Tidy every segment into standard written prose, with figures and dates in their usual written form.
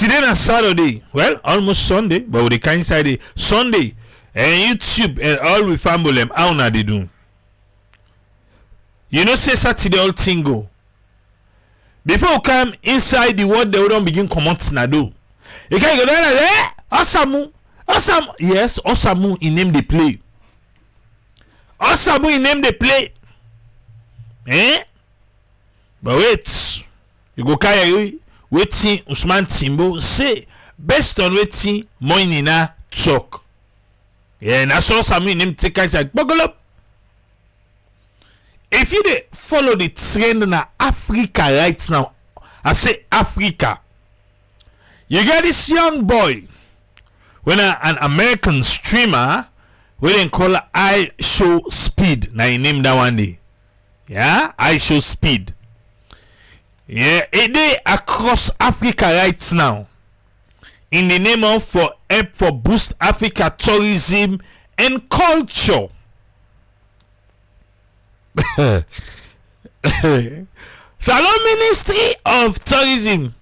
Yesterday and Saturday, well, almost Sunday, but with the kind side Sunday, and YouTube and all we family them, how na they do? You know, say Saturday all thing go. Before you come inside the world, they don't begin comment na do. You can't go there, Osamu, yes, Osamu in name they play. Osamu in name they play. But wait, you go carry waiting Usman Timbo say based on waiting Moinina talk. Yeah, and I saw Osamu in name take like bugle up. If you dey follow the trend in Africa right now, I say Africa, you get this young boy when an American streamer we then call I Show Speed. Now you name that one day. Yeah, I Show Speed. Yeah, it dey across Africa right now in the name of for help for boost Africa tourism and culture. Salon Ministry of Tourism.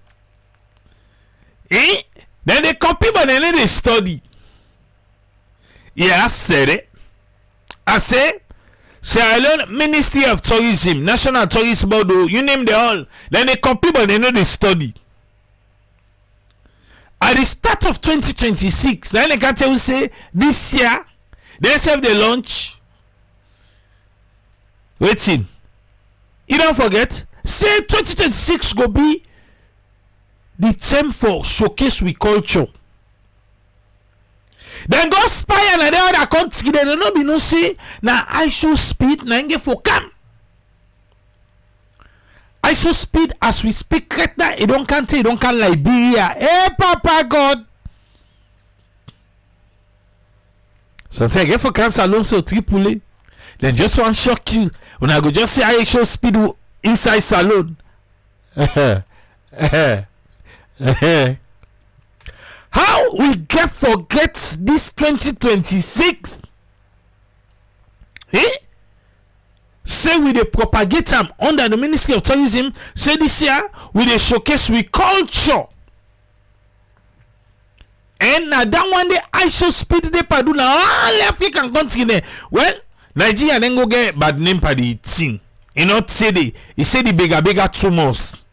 Then they copy but then they study. Yeah, I said it. I say Salon Ministry of Tourism, National Tourism Board, you name them all. Then they copy but then they study. At the start of 2026, then they can tell you say this year they have the launch. Waiting. You don't forget. Say 2026 go be the term for showcase we culture. Then go spy and the other country. They don't be no say now I Show Speed na nge for come. I Show Speed as we speak right now. It don't count Liberia. Hey Papa God. Sometimes I get for cancer Alonso Tripoli. Then just want shock you when I go just say I Show Speed inside salon. How we get forget this 2026? Say we dey propagate them under the Ministry of Tourism. Say this year we dey showcase we culture. And now that one day I Show Speed they padu na all African country there. Well, Nigeria then go get bad name for the thing. You know, say the bigger tumors.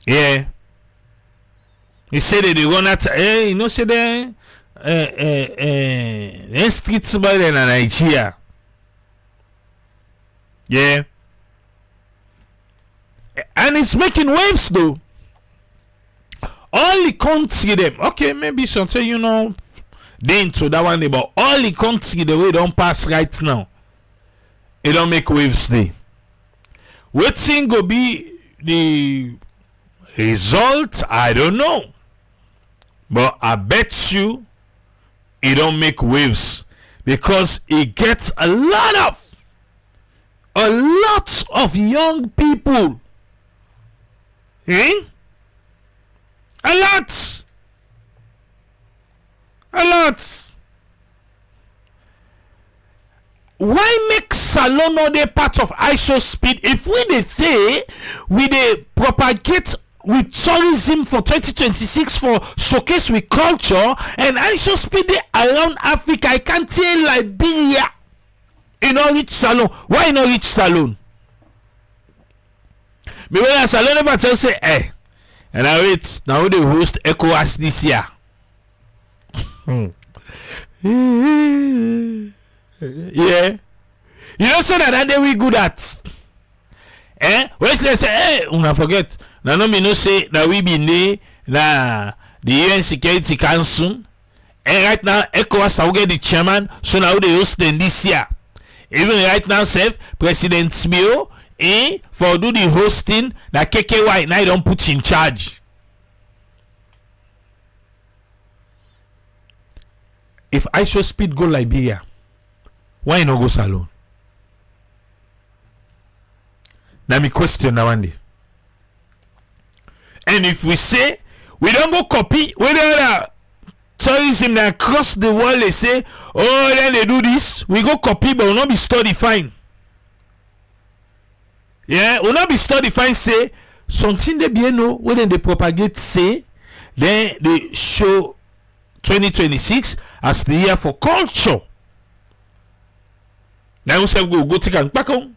Yeah. He said they run at you know say the streets by in Nigeria. Yeah. And it's making waves though. All the country them. Okay, maybe something you know they into that one, but all the country the way don't pass right now. It don't make waves there. What thing go be the result? I don't know. But I bet you it don't make waves because it gets a lot of young people. A lot. Why make salon or they part of I Show Speed if we they say we they propagate with tourism for 2026 for showcase with culture and I Show Speed they around Africa? I can't tell Liberia in no reach salon. Why not reach salon? Me when a salon never tell say and I wait now they host ECOWAS this year. Yeah, you know say that they we good at. When they say una forget now no me no say that we be ne na the UN Security Council and right now ECOWAS will get the chairman so now they host them this year. Even right now self President Smio for do the hosting that KKY now don't put in charge. If I Show Speed go Liberia, why not go salon? Now me question now one day. And if we say we don't go copy whether tourism that across the world they say, oh then they do this, we go copy but will not be study fine. Yeah, will not be study fine say something they be know when they propagate say Then they show 2026 as the year for culture. Now we say go take and back on.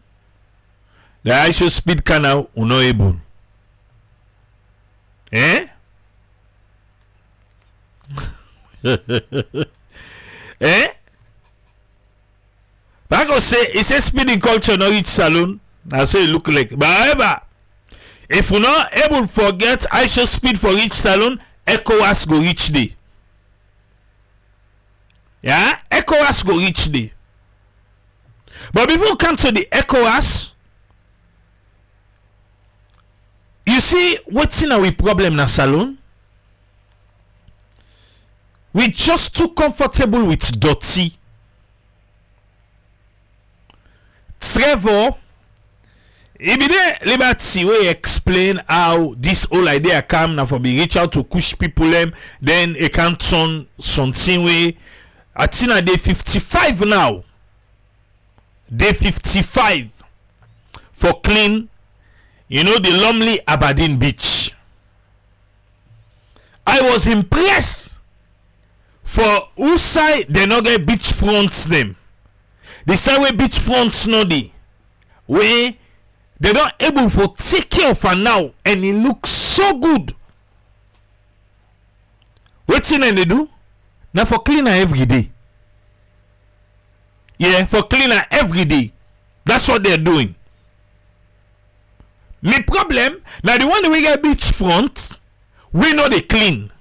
The ISO speed canal unable. Eh? Eh? But I go say it's a speeding culture no reach saloon. That's what it look like. But however, if we not able to forget ISO speed for each saloon, ECOWAS go reach day. Yeah, ECOWAS go reach day. But before we come to the ECOWAS, you see what's in our problem na saloon? We just too comfortable with dirty. Trevor, he be there liberty we explain how this whole idea come now for be reach out to push people them, then it can turn something way. I think at day 55 now. Day 55 for clean, you know, the lonely Aberdeen beach. I was impressed for who side they not get beach fronts them. The side where beach fronts no dey, where they don't able for take care of her now, and it looks so good. What thing they do? Now for cleaner every day. Yeah, for cleaner every day. That's what they're doing. My problem, now the one we get beachfront, we know they clean.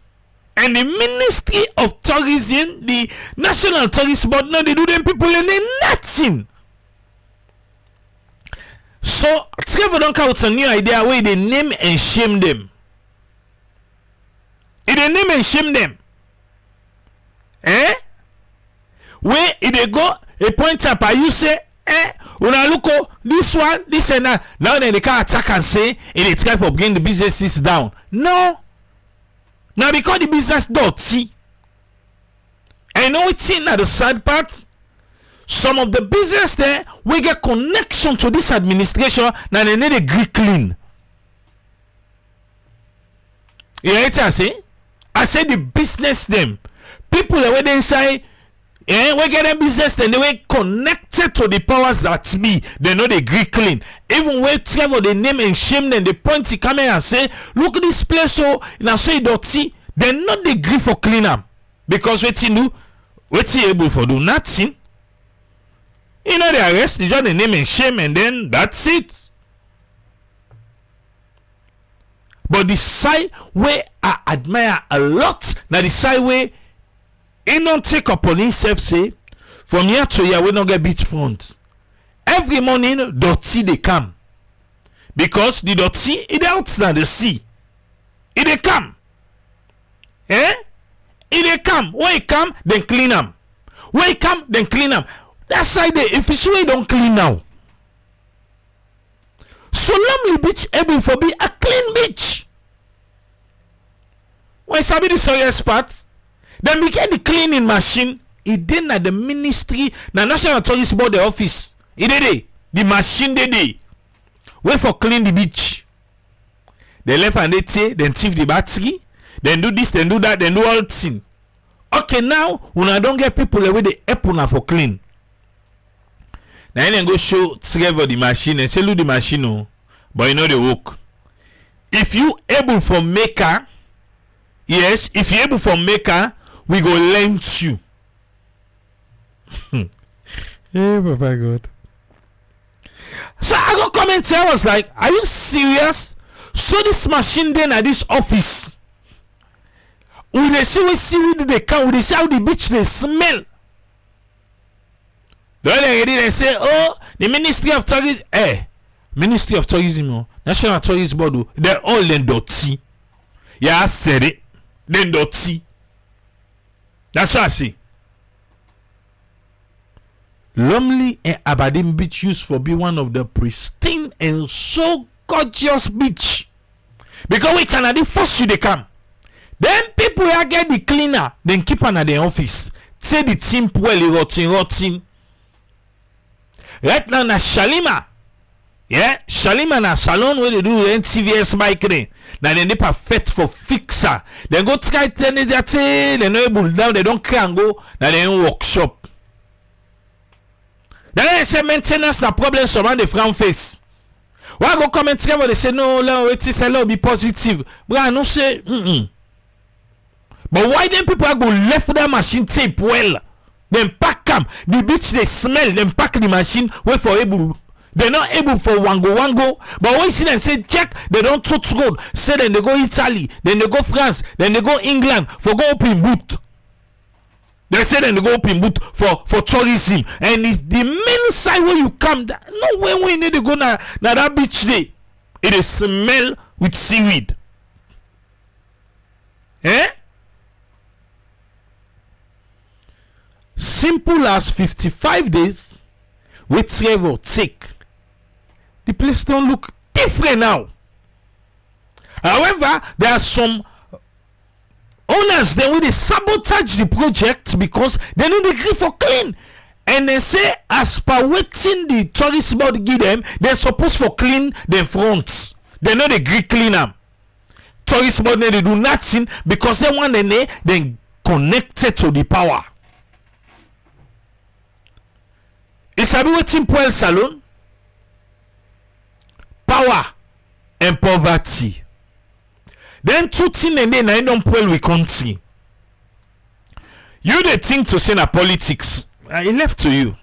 And the Ministry of Tourism, the National Tourist Board, now they do them people and they nothing. So Trevor don't come with a new idea where they name and shame them. If they name and shame them, eh? Where if they go a point up, you say, when I look at this one, this and that, now then they can attack and say, they try for bring the businesses down. No. Now because the business dirty. And you know what's in the sad part? Some of the business there we get connection to this administration. Now they need a green clean. You know what I say? I say the business them. People that went inside, we get a business, then they were connected to the powers that be. They know they green clean. Even when Trevor they name and shame them, they point the camera and say, look at this place, so now say dirty. They not the green for clean them. Because what you do, what you able for do nothing. You know, they arrest, they just the name and shame, and then that's it. But the side where I admire a lot, now the side where he don't take upon himself say, from here to here we don't get beachfront. Every morning dirty they come. Because the dirty it out now the sea. It they come. Eh? It they come. When it come, then clean them. When it come, then clean them. That side there, if it's way don't clean now. So Lonely Beach able for be a clean beach. When it's the serious parts, then we get the cleaning machine. It did at the ministry, the National Tourist Board the office. It did the machine they wait for clean the beach. They left and they take, then thief the battery, then do this, then do that, then do all thing. Okay, now when I don't get people away the apple for clean. Now then go show Trevor the machine and say look the machine, oh, but you know the work. If you able for maker, yes, if you able for maker, we go lend you. Hey, Papa God. So I go comment here, I was like, are you serious? So this machine then at this office, we they see what they come, we see how the beach they smell. Then they say, oh, the Ministry of Tourism, Ministry of Tourism, oh, National Tourist Board, oh, they're all then dirty. Yeah, I said it. Then dirty. That's what I see. Lonely and Aberdeen Beach used for be one of the pristine and so gorgeous beach. Because we cannot force you to come. Then people here get the cleaner, then keep on at the office. Say the team well rotting. Right now na Shalima. Yeah, Shalima na salon where they do NTVS bike there. Now they perfect for fixer. They go try that they no able down, they don't can go, now they in workshop. Then they say maintenance na problem surround the front face. Why go comment together? They say no, it is a be positive. But I no say But why then people go left that machine tape well? Then pack them, the bitch they smell, then pack the machine wait for able. They're not able for one go. But when you see them say check, they don't touch road. Say then they go Italy, then they go France, then they go England for go open boot. They say then they go open boot for tourism. And it's the main side where you come. No way we need to go na that beach day. It is smell with seaweed. Eh? Simple as 55 days with travel take. The place don't look different now. However, there are some owners then when they sabotage the project because they don't agree for clean. And they say as per waiting the tourist board give them, they're supposed for clean the front. They know they agree clean them. Tourist board they do nothing because they want they connected to the power. It's a waiting Poel Salon. Power and poverty. Then two things and then I don't pull we country. You the thing to say na politics. I left to you.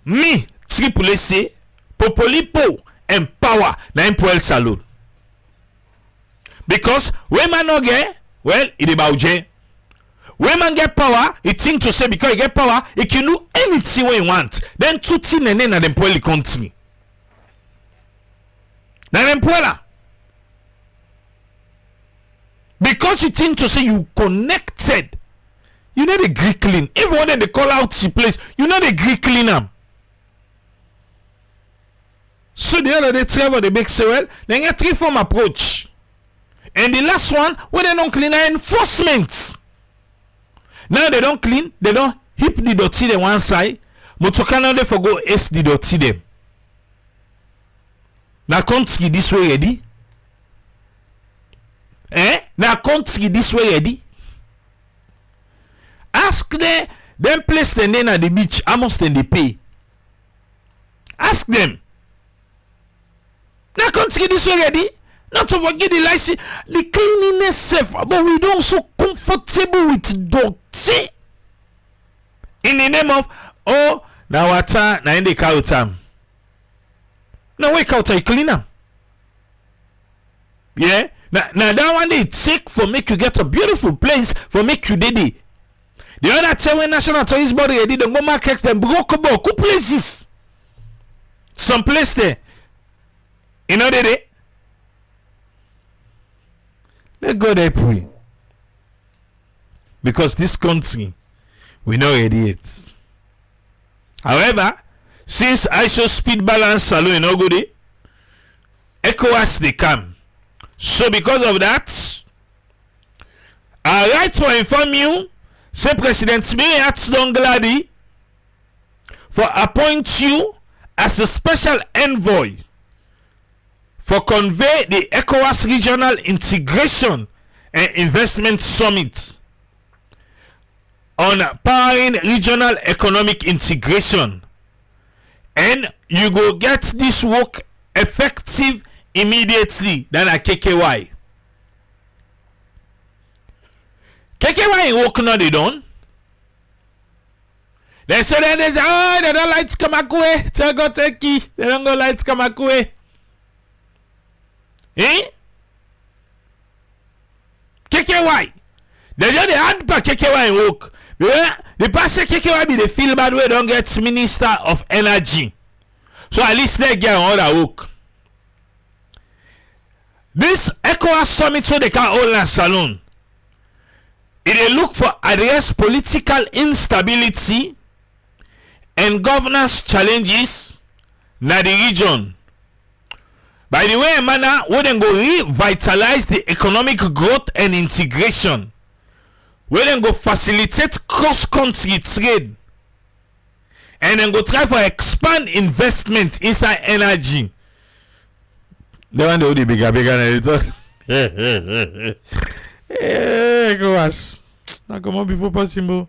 Me, triple C, Popolipo and power na Poel Salon. Because when man no get, well, it about J. When man get power, it think to say because he get power, he can do anything we want. Then two things and then na them Poel country. Because you think to say you connected, you know the Greek clean. Even when they call out the place, you know the Greek clean them. So the other day, Trevor they make say well, they get three form approach, and the last one when they don't clean enforcement. Now they don't clean, they don't hip the dirty the one side, motokana they for go ace the dirty them. Now country this way ready. Now country this way ready. Ask them place the name at the beach. How much then they pay? Ask them. Now country this way ready. Not to forget the license, the cleanliness safe, but we don't so comfortable with dirty. In the name of now water now in the cow time. Now wake out I clean them. Yeah. Now that one they take for make you get a beautiful place for make you did it. The other time when National Tourist Board they did the go market them broke about two places. Some place there. You know they let go there pray. Because this country we know it. However, since I show speed balance salon in Ogode, ECOWAS they come. So because of that, I like to inform you, say President Miriat Dongladi for appoint you as a special envoy for convey the ECOWAS Regional Integration and Investment Summit on powering regional economic integration. And you go get this work effective immediately than a KKY. KKY work now they done. They say that they don't like to come away. They don't go like to come away. KKY. They just had for KKY work. The past KKY be the feel bad way don't get Minister of Energy. So at least they get all that work. This ECOWAS summit so they can hold a salon. It look for address political instability and governance challenges na the region. By the way, manner we then go revitalize the economic growth and integration. We then go facilitate cross-country trade. And then go try for expand investment inside energy. They want to do the bigger and talk. ECOWAS. Now come on before possible.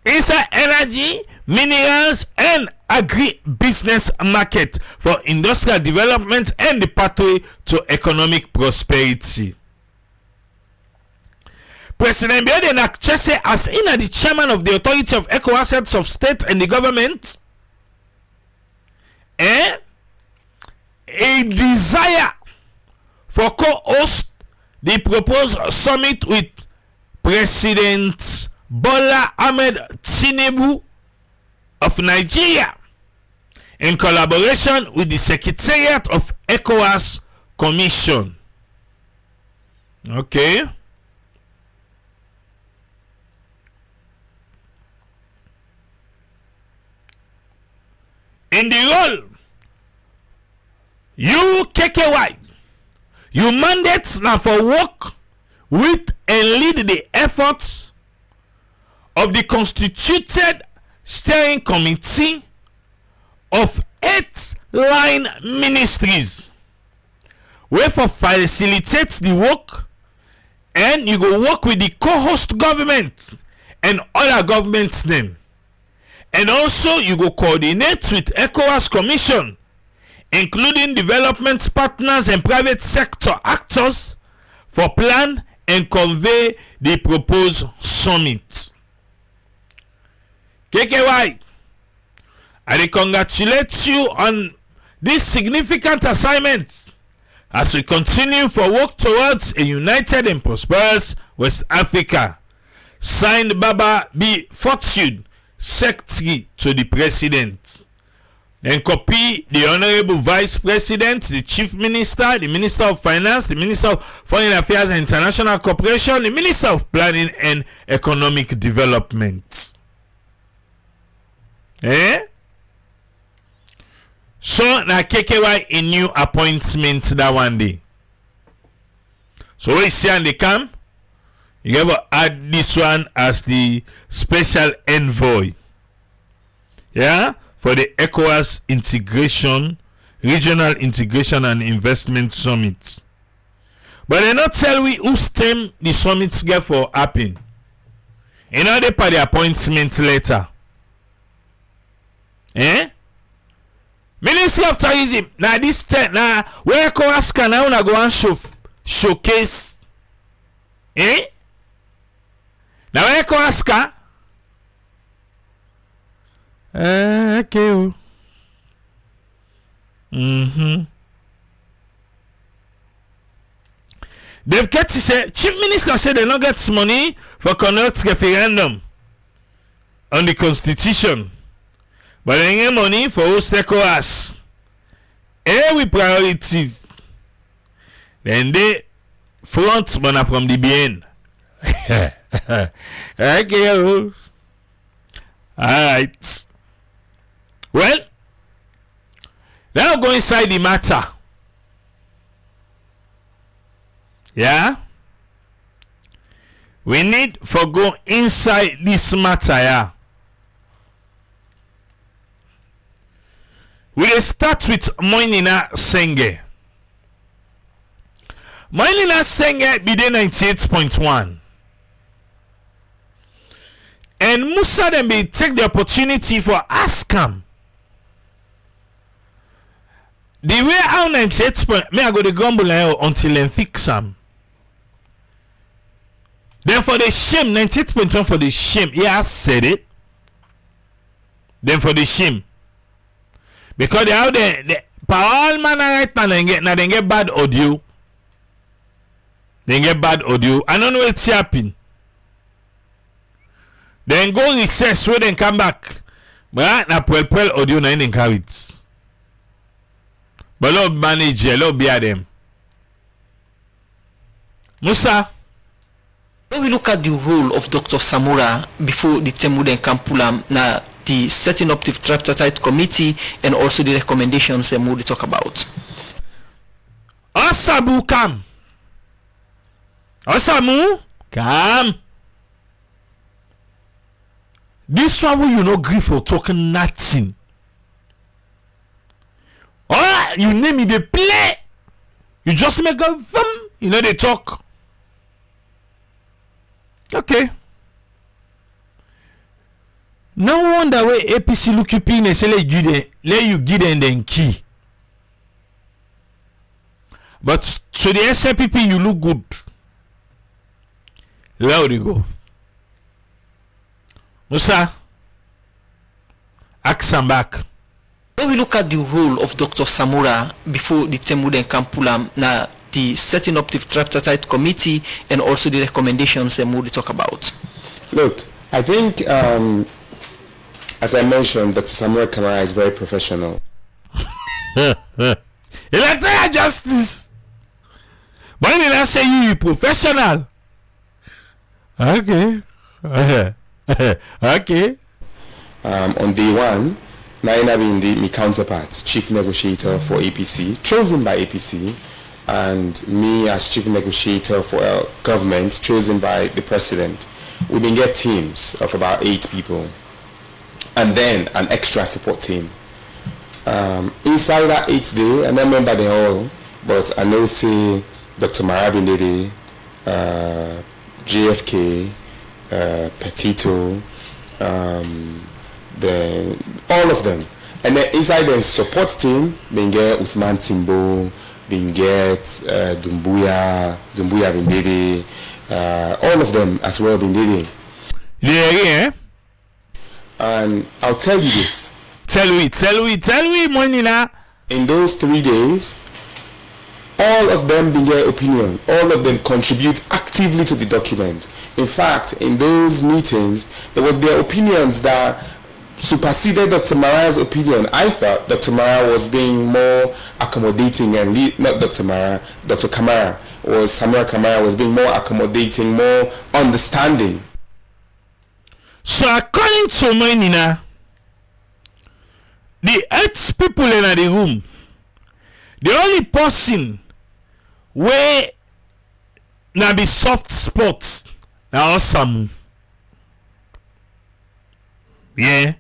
Inside energy, minerals, and agri-business market for industrial development and the pathway to economic prosperity. President Biden Akchese, as in the chairman of the authority of ECOWAS heads of state and the government, a desire for co-host the proposed summit with President Bola Ahmed Tinubu of Nigeria in collaboration with the Secretariat of ECOWAS Commission. Okay. In the role, you KKY, you mandate now for work with and lead the efforts of the constituted steering committee of 8 line ministries, where for facilitate the work, and you go work with the co-host government and other governments them. And also you go coordinate with ECOWAS Commission, including development partners and private sector actors, for plan and convey the proposed summit. KKY, I congratulate you on this significant assignment as we continue for work towards a united and prosperous West Africa. Signed, Baba B. Fortune, Secretary to the President. Then copy the Honorable Vice President, the Chief Minister, the Minister of Finance, the Minister of Foreign Affairs and International Cooperation, the Minister of Planning and Economic Development. So na KKY a new appointment that one day. So we see on the camp, you have to add this one as the special envoy. Yeah, for the ECOWAS integration, regional integration and investment summit. But they not tell we who stem the summits get for happen. You know they pay the appointment later. Ministry of Tourism. Now this now where ECOWAS can now go and showcase. Now where ECOWAS can. Okay. They've got to say, Chief Minister said they don't get money for conduct referendum on the Constitution. But they get money for host ECOWAS. With priorities. Then they front money from the BN. Okay. Alright. Well, now go inside the matter. Yeah? We need for go inside this matter, yeah. We'll start with Moinina Sengeh. Moinina Sengeh be the 98.1. And Musa then be take the opportunity for ask him. The way how 98 point, me I go the grumble until then fix him. Then for the shame, 98.1 for the shame, yeah, I said it. Then for the shame. Because they how the all man right now they get bad audio. They get bad audio. I don't know what's happening. Then go recess where then come back. But na pel audio na in carry it. But love manager, love bear them. Musa. When we look at the role of Dr. Samura before the Timbo then Kampulam, na the setting up the tripartite committee and also the recommendations and we talk about. Osamu come. Osamu come. This one will you no agree for talking nothing. Oh, you name me the play. You just make a thumb, you know they talk. Okay. No wonder where APC look you pin and say let you give them the key. But to the SNPP you look good. Where you go? Musa, ask them back. When we look at the role of Dr. Samura before the Timbo and Kampulam, now the setting up the tripartite committee and also the recommendations we talk about. Look, I think as I mentioned, Dr. Samura Kamara is very professional. Electoral justice. Why did I say you professional? Okay. Okay. On day one, Naina being my counterpart, chief negotiator for APC, chosen by APC, and me as chief negotiator for our government, chosen by the president. We've been get teams of about 8 people, and then an extra support team. Inside that 8 day, I don't remember them all, but I know say Dr. Marabindede, JFK, Petito, all of them, and then inside the support team, we get Usman Timbo, we get Dumbuya Bindede, all of them as well Bindede. Yeah. And I'll tell you this. Tell me, Monina. In those 3 days, all of them bring their opinion. All of them contribute actively to the document. In fact, in those meetings, it was their opinions that superseded Dr. Mara's opinion. I thought Dr. Mara was being more accommodating and not Dr. Mara, Dr. Kamara, or Samura Kamara was being more accommodating, more understanding. So according to Monina, the 8 people in the room, the only person where na be soft spots na awesome. Yeah.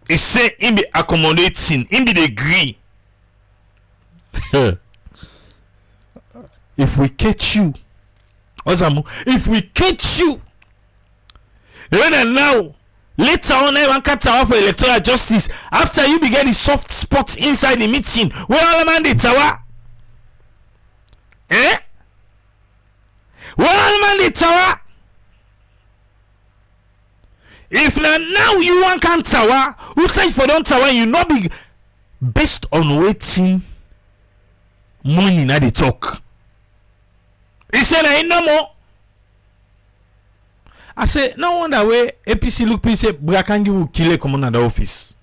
He say him be accommodating, him be the agree. If we catch you, Osamu, if we catch you, then now later on everyone can tower for electoral justice after you begin the soft spots inside the meeting where all the man the tower. Eh? Where all the man the tower? If now you want can tower, who say for don't tower you not be based on waiting money na the talk. He said I no more. I say no wonder way APC look please say Brakangi will kill a common at the office.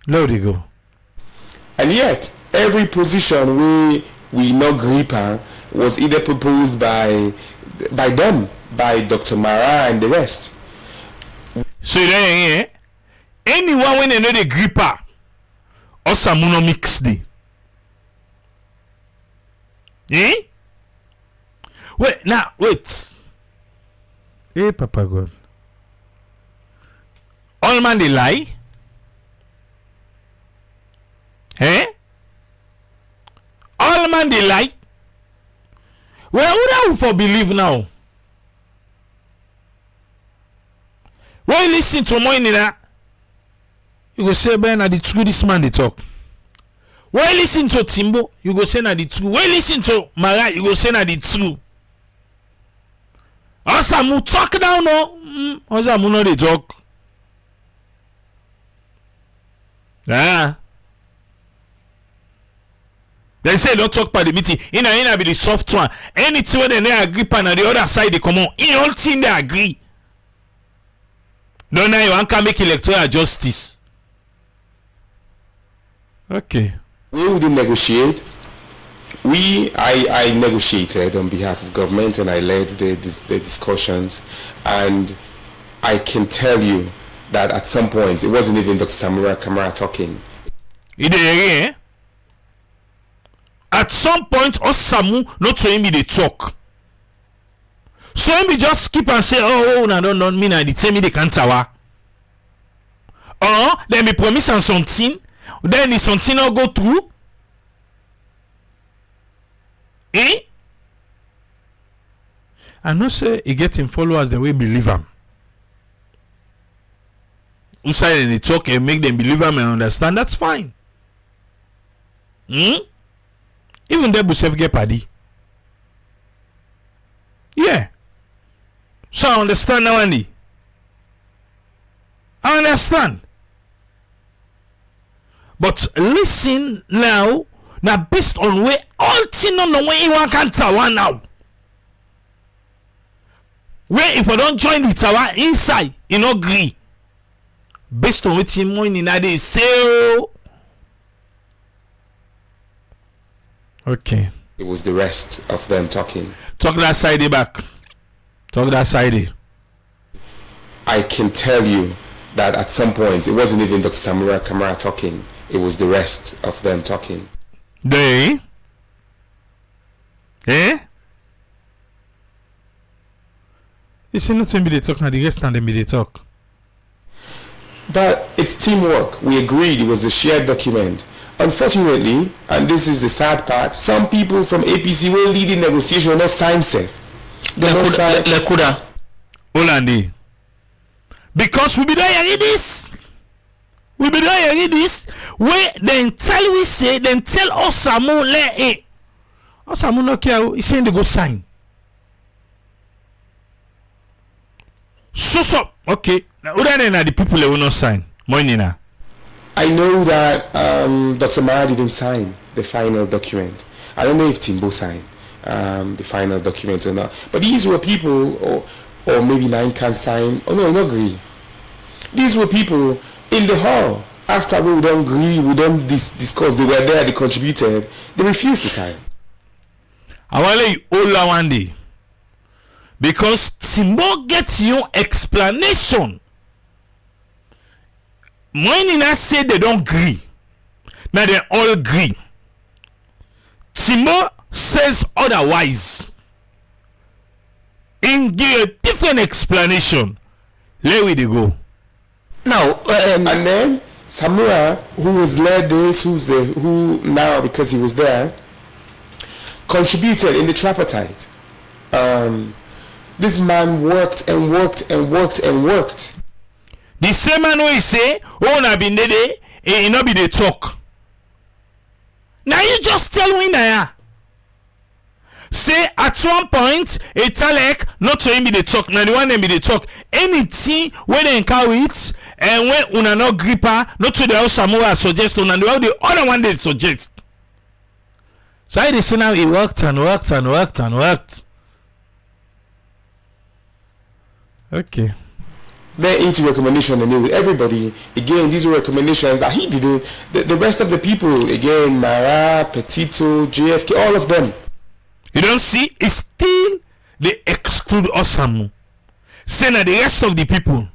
There you go. And yet every position we no gripper was either proposed by them, by Dr. Mara and the rest. So then anyone when they know the gripper or some mix day. Eh? Wait. Hey, Papa God. All man they lie? Eh? All man they lie? Well, who do for believe now? When you listen to Moinina, you go say, Ben, na the true this man they talk. When you listen to Timbo, you go say na the true. When you listen to Mara, you go say na the true. Osamu talk down, no? Osamu no they talk. Ah. They say don't talk by the meeting. Ina be the soft one. Anything when they agree on the other side they come on. In all thing they agree. No, now you can make electoral justice. Okay. We wouldn't negotiate. I negotiated on behalf of government and I led the discussions, and I can tell you that at some point it wasn't even Dr. Samura Kamara talking. At some point Osamu not to him they talk. So him be just skip and say, oh no, don't mean I did tell me they can't tower. Or then be promise on something, then the something not go through. Eh? I know say he getting followers the way believe him. Who say they talk and make them believe him and understand, that's fine. Even the Busef get paddy. Yeah. So I understand now, Andy. I understand. But listen now based on where all thing on the way you want can tower now. Where if I don't join the tower inside, you no agree. Based on what him morning that they say. Okay. It was the rest of them talking. Talk that side back. Talk that side. I can tell you that at some point it wasn't even Dr. Samura Kamara talking. It was the rest of them talking. They? Eh? You see nothing be they talk now, the rest and them be they talk. But it's teamwork. We agreed it was a shared document. Unfortunately, and this is the sad part, some people from APC will lead in negotiation not sign safe. They don't sign. Olandi. Because we be there hearing this. We be there hearing this. Where then tell we say, then tell Osamu let it. Osamu no care. He's saying they go sign. So okay. Now other than the people that will not sign. Moinina. I know that Dr. Mara didn't sign the final document. I don't know if Timbo signed the final document or not. But these were people, or maybe Nine can sign. Oh no, not agree. These were people in the hall. After we don't agree, we don't discuss. They were there, they contributed. They refused to sign. I want you all one day. Because Timbo gets your explanation. Moinina say they don't agree. Now they all agree. Timbo says otherwise. In give a different explanation. Let we they go. Now, And then Samura, who was led this, who now because he was there, contributed in the tripartite. This man worked and worked and worked and worked. The same man who say, oh, na been there, it not be the talk. Now you just tell me now. Say at one point, a talek not to him be the talk. Now the one them be the talk. Anything when they encounter it, and when una no gripper, not to the house Samura suggest on, and the other one they suggest. So I say now he worked and worked and worked and worked. Okay. There ain't recommendation anyway. Everybody, again, these were recommendations that he didn't. The rest of the people, again, Mara, Petito, JFK, all of them. You don't see? It's still they exclude Osamu. Say now the rest of the people.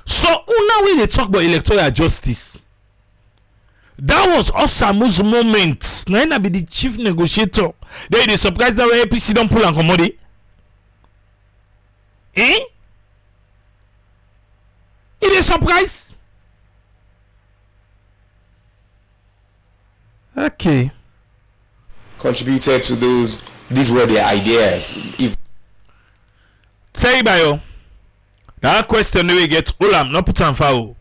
So now when they talk about electoral justice, that was Osamu's moment. Now be the chief negotiator. They surprised that APC don't pull and commodity. Eh? It is a surprise. Okay. Contributed to those. These were their ideas. If say Bayo, that question we get Olam not put on foul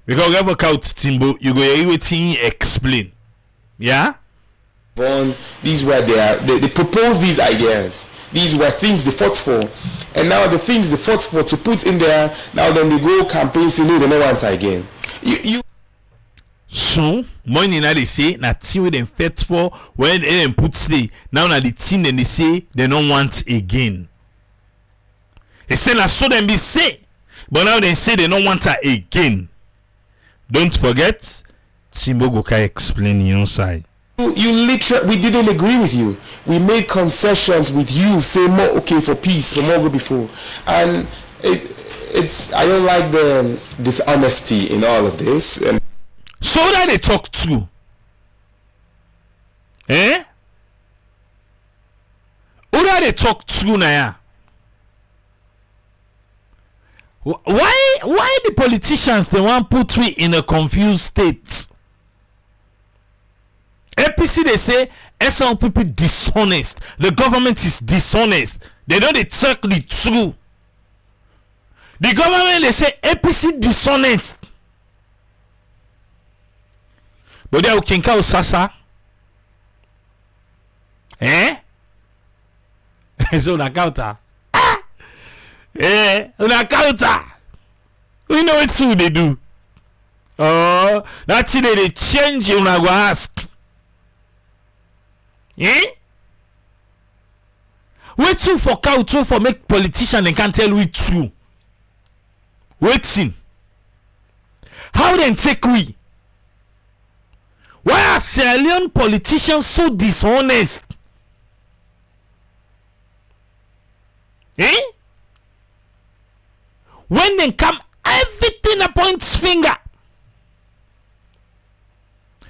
because we have a count Timbo. You go everything explain. Yeah. These were they proposed these ideas. These were things they fought for, and now the things they fought for to put in there. Now then they go campaign say no, they don't want it again. You. So money now they say na thing we them fought for when they them put say now na the thing then they say they don't want again. They say na so them be say, but now they say they don't want her again. Don't forget, Timbo go can explain your side. You literally, we didn't agree with you. We made concessions with you, say more okay for peace, for more good before, and it's I don't like the dishonesty in all of this. And so that they talk to, eh? Who that they talk to now? Why the politicians they want put we in a confused state? APC they say some people dishonest. The government is dishonest. They don't talk the truth. The government they say APC dishonest. But they will kinka usasa. So una counter. Una counter. We know what they do. Oh, that's it. They change. Una go ask. Wait till for cow true for make politician they can't tell we true. Waiting. How then take we? Why are Sierra Leone politicians so dishonest? When they come, everything points finger.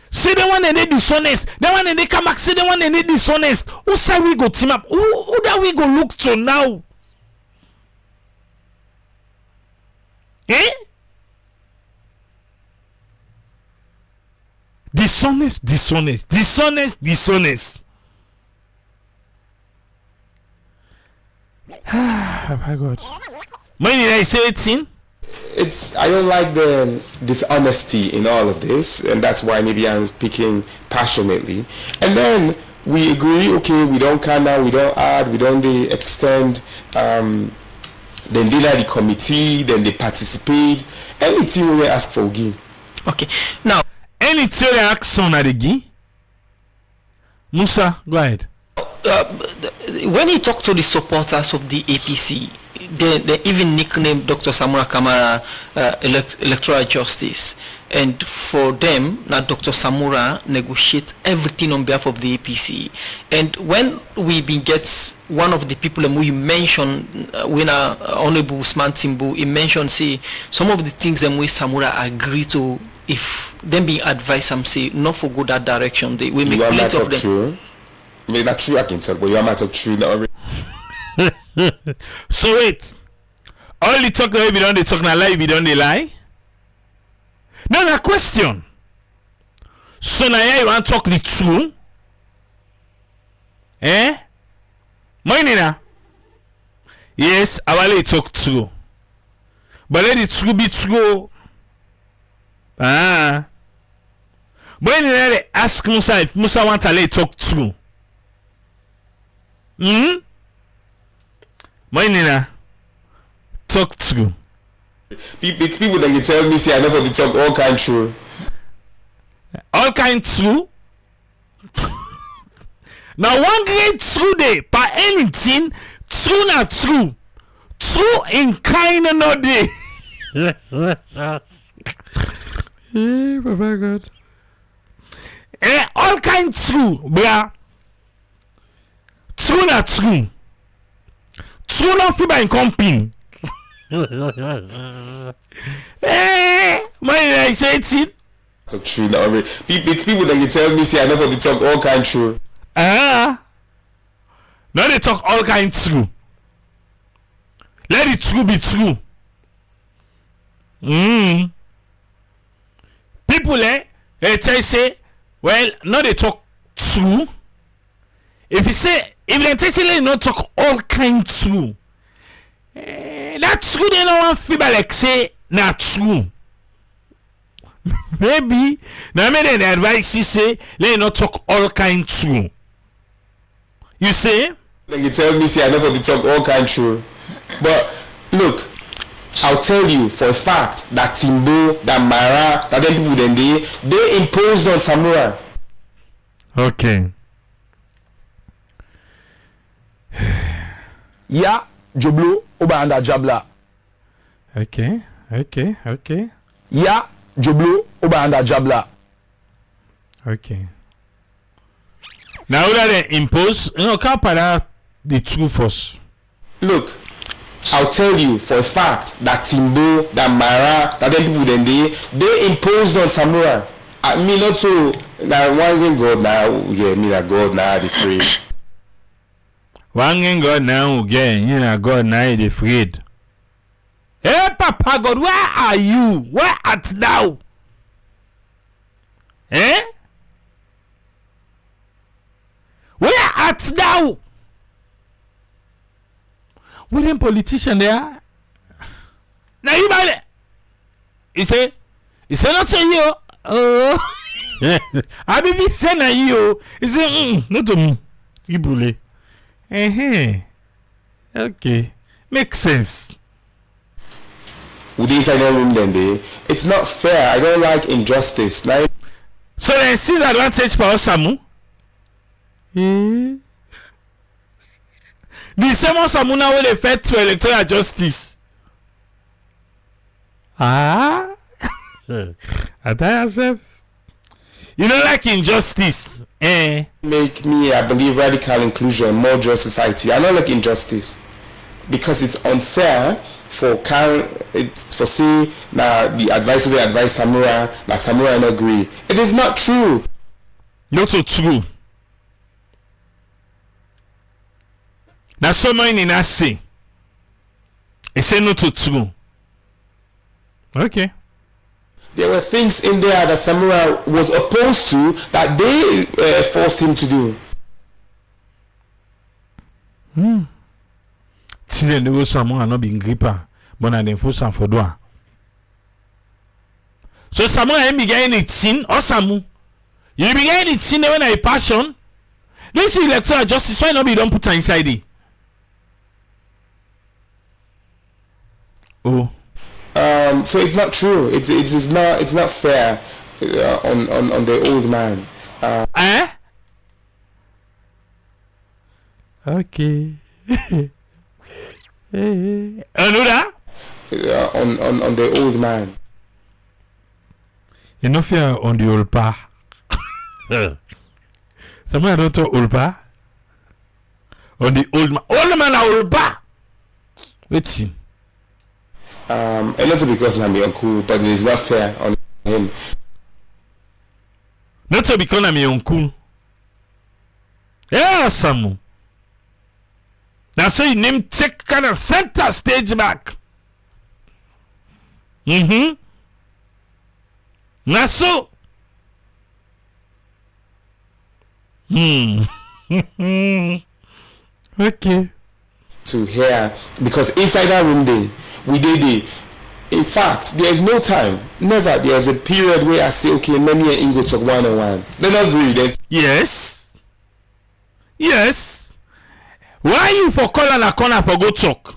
See the one and they dishonest. The one and they come back. See the one and they dishonest. Who say we go team up? Who that we go look to now? Dishonest. Ah, my God. When did I say it? I don't like the dishonesty in all of this, and that's why maybe I'm speaking passionately. And then we agree, okay, we don't count now, we don't add, we don't extend. Then they like the committee, then they participate. Anything we ask for give. Okay, now anything they ask on the give. Musa, go ahead. When you talk to the supporters of the APC, they even nicknamed Dr. Samura Kamara electoral justice, and for them now Dr. Samura negotiate everything on behalf of the APC. And when we get one of the people that we mentioned, when Honorable Usman Timbo, he mentioned say some of the things that we Samura agree to, if them being advised, some say not for go that direction, they will make plenty of them. True. I mean, that's true, I can talk, but you are matter true now. So wait, all the talk now if you don't they talk now lie, if you don't they lie. Now question. So now you want to talk the truth? Moinina? Yes, I will talk true. But let the truth be true. But when they ask Musa if Musa want to let talk true. Moinina, talk true. People then tell me say I never talk all kind true. All kind true. Now one great true day per anything true not true. True in kind no day. Papa God. All kind true, bruh. True not true. True not feel by company. I say it. Talk true now. People then tell me say I never talk all kind true. Now they talk all kind true. Let it true be true. People they say, well, now they talk true. If they say they not talk all kind true, that true they don't want feel like say not true. Maybe now me then advice you say they not talk all kind true. You say? Then you tell me say I never talk all kind true. But look, I'll tell you for a fact that Timbo, that Mara, that them people then they imposed on Samura. Okay. Ya joblo oba jabla. Okay. Ya joblo oba jabla. Okay. Now that they impose, can't para the true force. Look, I'll tell you for a fact that Timbo, that Mara, that them people then they imposed on Samura. I mean not so that one God now, yeah, me that God now the free. One God now again, God now is afraid. Hey, Papa God, where are you? Where art thou? Where art thou? With them politician there. Now you buy it. He say not to you. Oh, I be saying na you. He say not to me. Ibule. Okay, makes sense. With this I room then they, it's not fair. I don't like injustice. Like, So then sees advantage for Samu. The same Samu now will affect to electoral justice. I tell yourself. You don't like injustice. make me, I believe, radical inclusion, more just society. I don't like injustice because it's unfair for say now the advice will advise Samura that Samura and agree. It is not true. Not so true. Now someone in us say, it say not so true. Okay. There were things in there that Samura was opposed to that they forced him to do. Till the Samu not being gripper, but I didn't force for doing. So Samu ain't began it sin or Samu. You began it sin when I passion. This is electoral justice. Why not be don't put her inside it? Oh. So it's not true. It's not fair on the old man. Okay. Another? On the old man. You know fear on the old pa. Someone don't talk old pa. On the old man. Old man are old pa. Wait. And not because I'm uncle, but it is not fair on him. Not to because I'm your uncle. Yeah, Samu. Now so you name take kind of center stage back. Now so. Okay. To hear, because inside that room we did it. In fact, there is no time, never. There is a period where I say, okay, let me and Ingo talk one-on-one. They don't agree. There's Yes. Why you for call on a corner for go talk?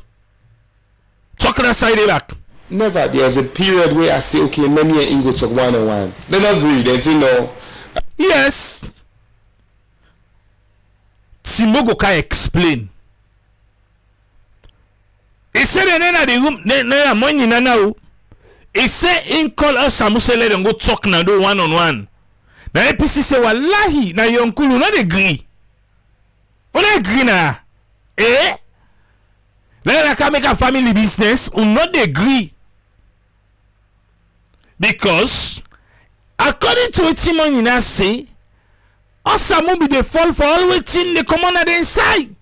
Talk that side back. never. There is a period where I say, okay, let me and Ingo talk one-on-one. They don't agree. They say no. Yes. Timbo go can explain. He said the room na money na now. He said in call us Samuel let them go talk na do one on one. Na APC say wallahi na yonkulu not agree. Una agree na. Let us make a family business. We not agree. Because according to what Timon na say, Osamu be the fall for all waiting the commander inside.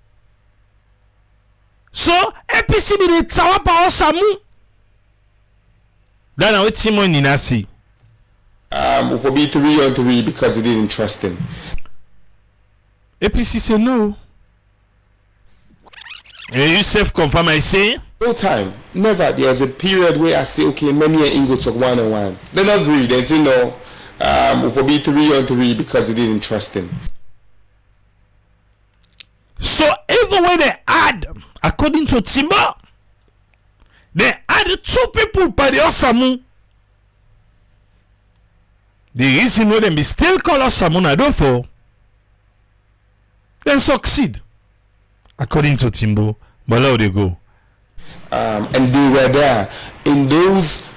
So APC be the tower for Osamu. That's what Timon na say. For be 3-on-3 because they didn't trust him. APC say no. And you self-confirm I say? No time. Never. There's a period where I say, okay, let me and Ingo talk one-on-one. They don't agree. They say no. For be 3-on-3 because they didn't trust him. So even when they add, according to Timbo, they add 2 people by the Osamu. The reason why they still call Osamu na do for, then succeed. According to Timbo, but how they go? And they were there in those.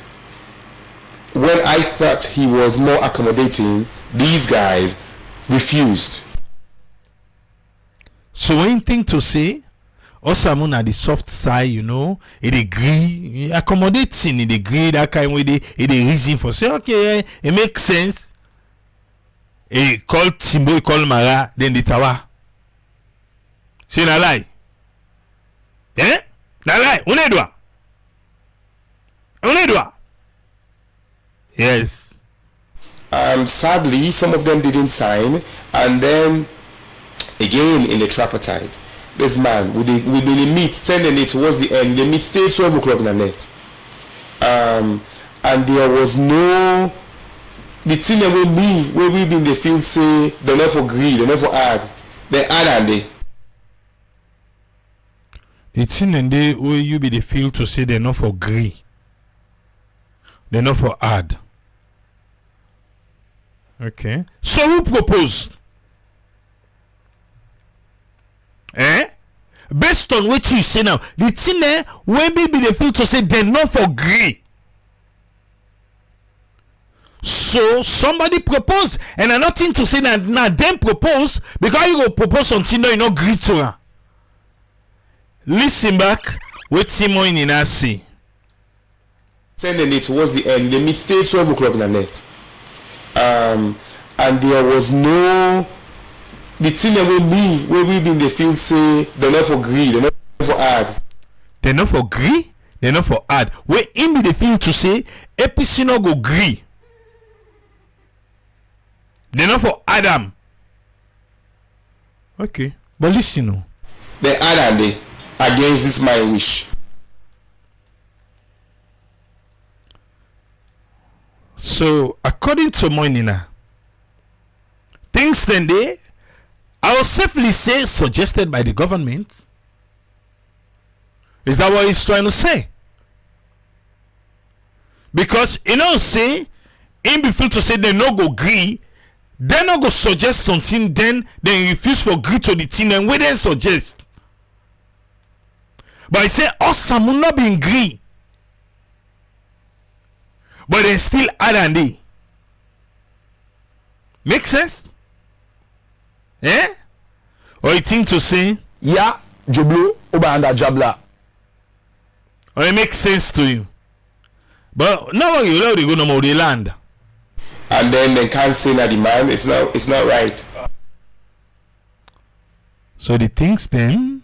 When I thought he was more accommodating, these guys refused. So anything to say, Osamu na the soft side, you know, it agree, accommodating, it agree that kind of way, it reason for say, okay, it makes sense. He call Timbo, he call Mara, then the tower. Say na lie. Na lie. Unedwa. Yes. Sadly, some of them didn't sign, and then again in the tripartite. This man with the meet sending it towards the end. The meet stay 12 o'clock in the night. And there was no the thing that we been the field say they not for greed, they not for add. They add and they. It's in and they where you be the field to say they're not for agree. They're not for add. Okay. So who proposed? Based on what you say now, the thing where be the field to say they're not for agree. So somebody propose, and I'm nothing to say that now them propose because you go propose something you not agree to her. Listen back, what Simon in us say. Sending it towards the end. The meet stay 12 o'clock in the night. And there was no the thing that where we been the field say they're not for greed, they're not for add. They're not for agree, they're not for add. Where in be the field to say APC no go agree. They're not for Adam. Okay. But listen no. They add and they against this my wish. So according to Moinina, things then they I will safely say suggested by the government. Is that what he's trying to say? Because say in be feel to say they no go agree. They not go suggest something, then they refuse for agree to the thing and we then suggest. But I say awesome will not be agree. But they still add and they. Make sense? Or you think to say Yeah, Joblo, Oba and Jabla. or it makes sense to you. But now you already go no more the land. And then they can't say that demand. It's not right. So the things then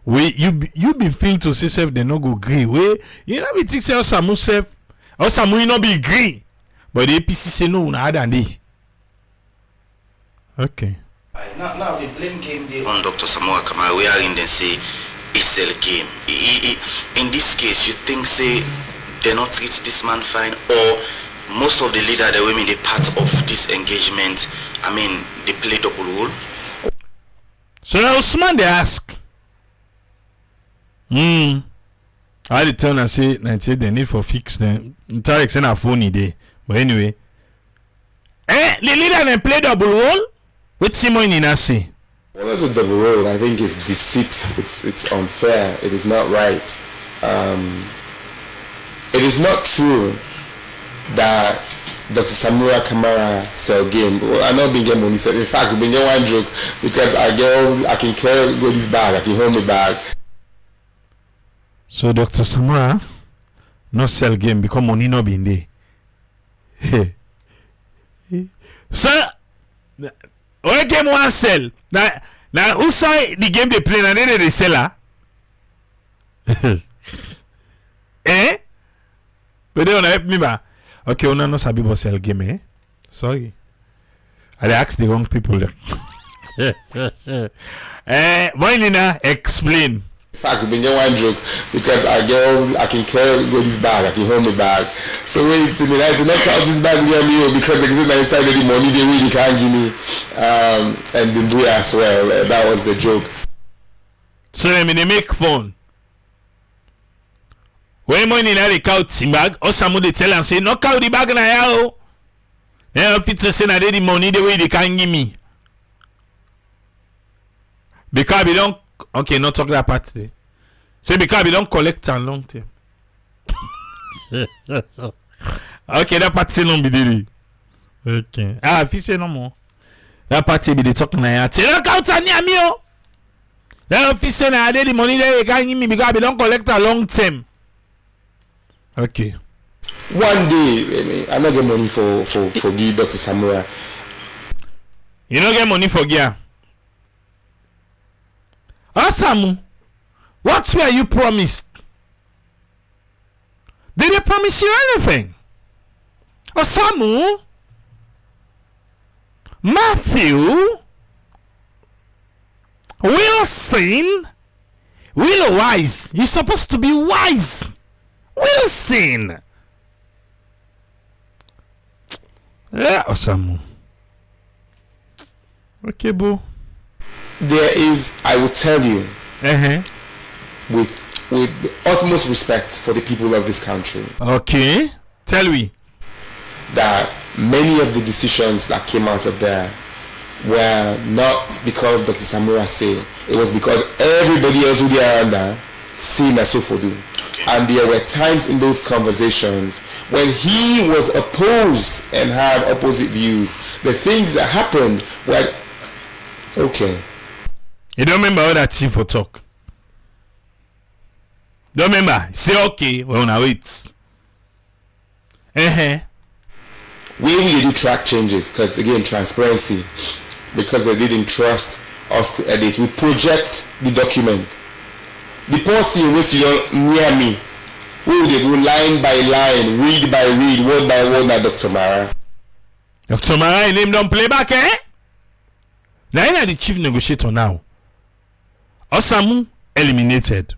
we you been feel to say self they no go agree. We you know we think say Samu self or Samu no be agree. But the APC say no na than they. Okay. Now the blame game day on Dr. Samura Kamara. We are in the say it's a game. In this case, you think say they not treat this man fine, or most of the leader the women they part of this engagement, I mean they play double role. So now Usman they ask. I had tell and say 98 they need for fix them. Entire send a phone day. But anyway. The leader they play double role? What Simon in say? Well, that's a double role. I think it's deceit. It's unfair. It is not right. It is not true that Dr. Samura Kamara sell game. Well, I not been get money. In fact, we been get one joke because I can carry go this bag. I can hold me bag. So Dr. Samura not sell game because money not been there. So what game one sell? Now who saw the game they play and then they sell her? But they wanna help me ba. Okay, una no sabi about sell game, Sorry. I asked the wrong people there. Moinina, explain. In fact, we been get one joke because I can carry go this bag. I can hold me bag. So when you see me, I say not count this bag near me because they say inside the money they really can't give me. And the boy as well. That was the joke. So I mean they make fun. When money na the count the bag, or someone they tell and say no count the bag na ya. Then if it's say na the money the way they can give me. Because we don't okay, not talk that part today. So because we don't collect a long term. Okay, that part say long be daily. Okay. If you say no more. That party be the talking na ya. Say no count near me oh. Then if you say na the money there you can give me because we don't collect a long term. Okay. One day, I not get money for give Dr. Samura. You don't get money for gear. Asamu, what were you promised? Did they promise you anything? Asamu, Matthew, Wilson? Will wise. You're supposed to be wise. Wilson. Yeah, Osamu. Okay, boo. There is, I will tell you, with utmost respect for the people of this country. Okay. Tell me. That many of the decisions that came out of there were not because Dr. Samura said. It was because everybody else who they are under seen as so for do. And there were times in those conversations when he was opposed and had opposite views. The things that happened were okay. You don't remember all that thing for talk? Don't remember? Say okay. Well, now wait. We will do track changes because again transparency. Because they didn't trust us to edit. We project the document. The person was near me. We will go line by line, read by read, word by word na Dr. Mara. Dr. Mara, name don't play back, eh? Now you are the chief negotiator now. Osamu eliminated.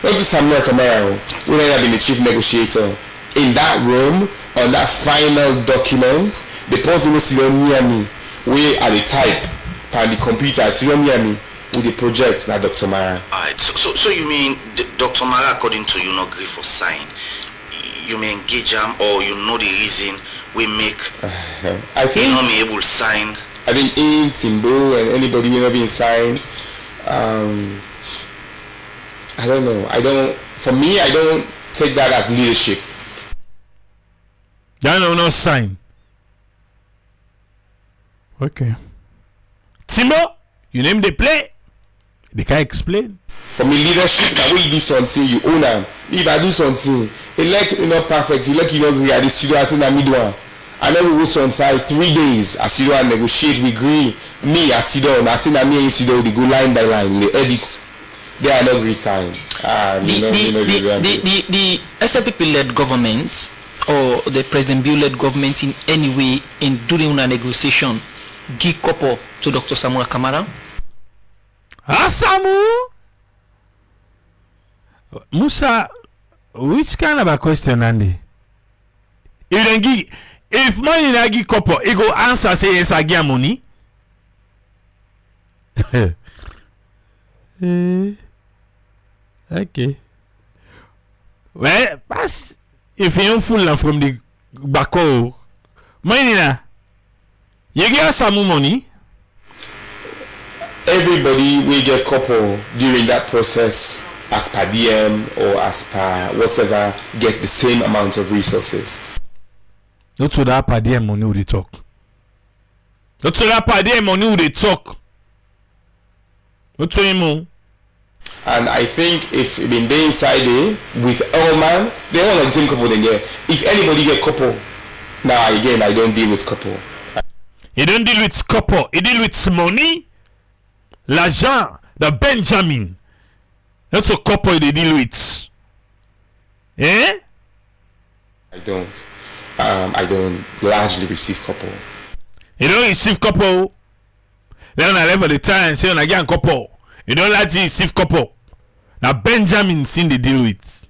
Dr. Samura Kamara, who have been the chief negotiator in that room on that final document, the person was near me. We are the type and the computer still near me with the project na Dr. Mara. Alright, so you mean Dr. Mara, according to you, not agree for sign? You may engage him, or you know the reason we make I think you not be able to sign? I think in Timbo and anybody will not be signed. I don't know. For me, I don't take that as leadership. That no sign. Okay. Timbo, you name the play. They can't explain. For me, leadership, that way you do something, you own them. If I do something, it like you not perfect, you like you not agree at the studio as in the midone. And then we go on site 3 days, as studio and negotiate, we agree. Me, as studio, as in the me in studio, they go line by line, they edit. They are not re-signed. The SLPP-led government or the President Bill-led government in any way in doing a negotiation give couple to Dr. Samura Kamara? Asamu? Musa, which kind of a question, Andy? If money na give couple, he go answer say yes, I get money. Okay. Well, pass if you full from the bako. Money na. You get some money. Everybody will get couple during that process as per DM or as per whatever get the same amount of resources. Not to that per DM money we talk. Not to that per DM money we talk. Not to him. And I think if been there inside there with all man, they all are the same couple they get. If anybody get couple, now again I don't deal with couple. You don't deal with couple, you deal with money, l'argent, the Benjamin. That's a couple they deal with. Eh? I don't largely receive couple. You don't receive couple. Then I level the time say on again couple. You don't largely receive couple. Now Benjamin seen the deal with.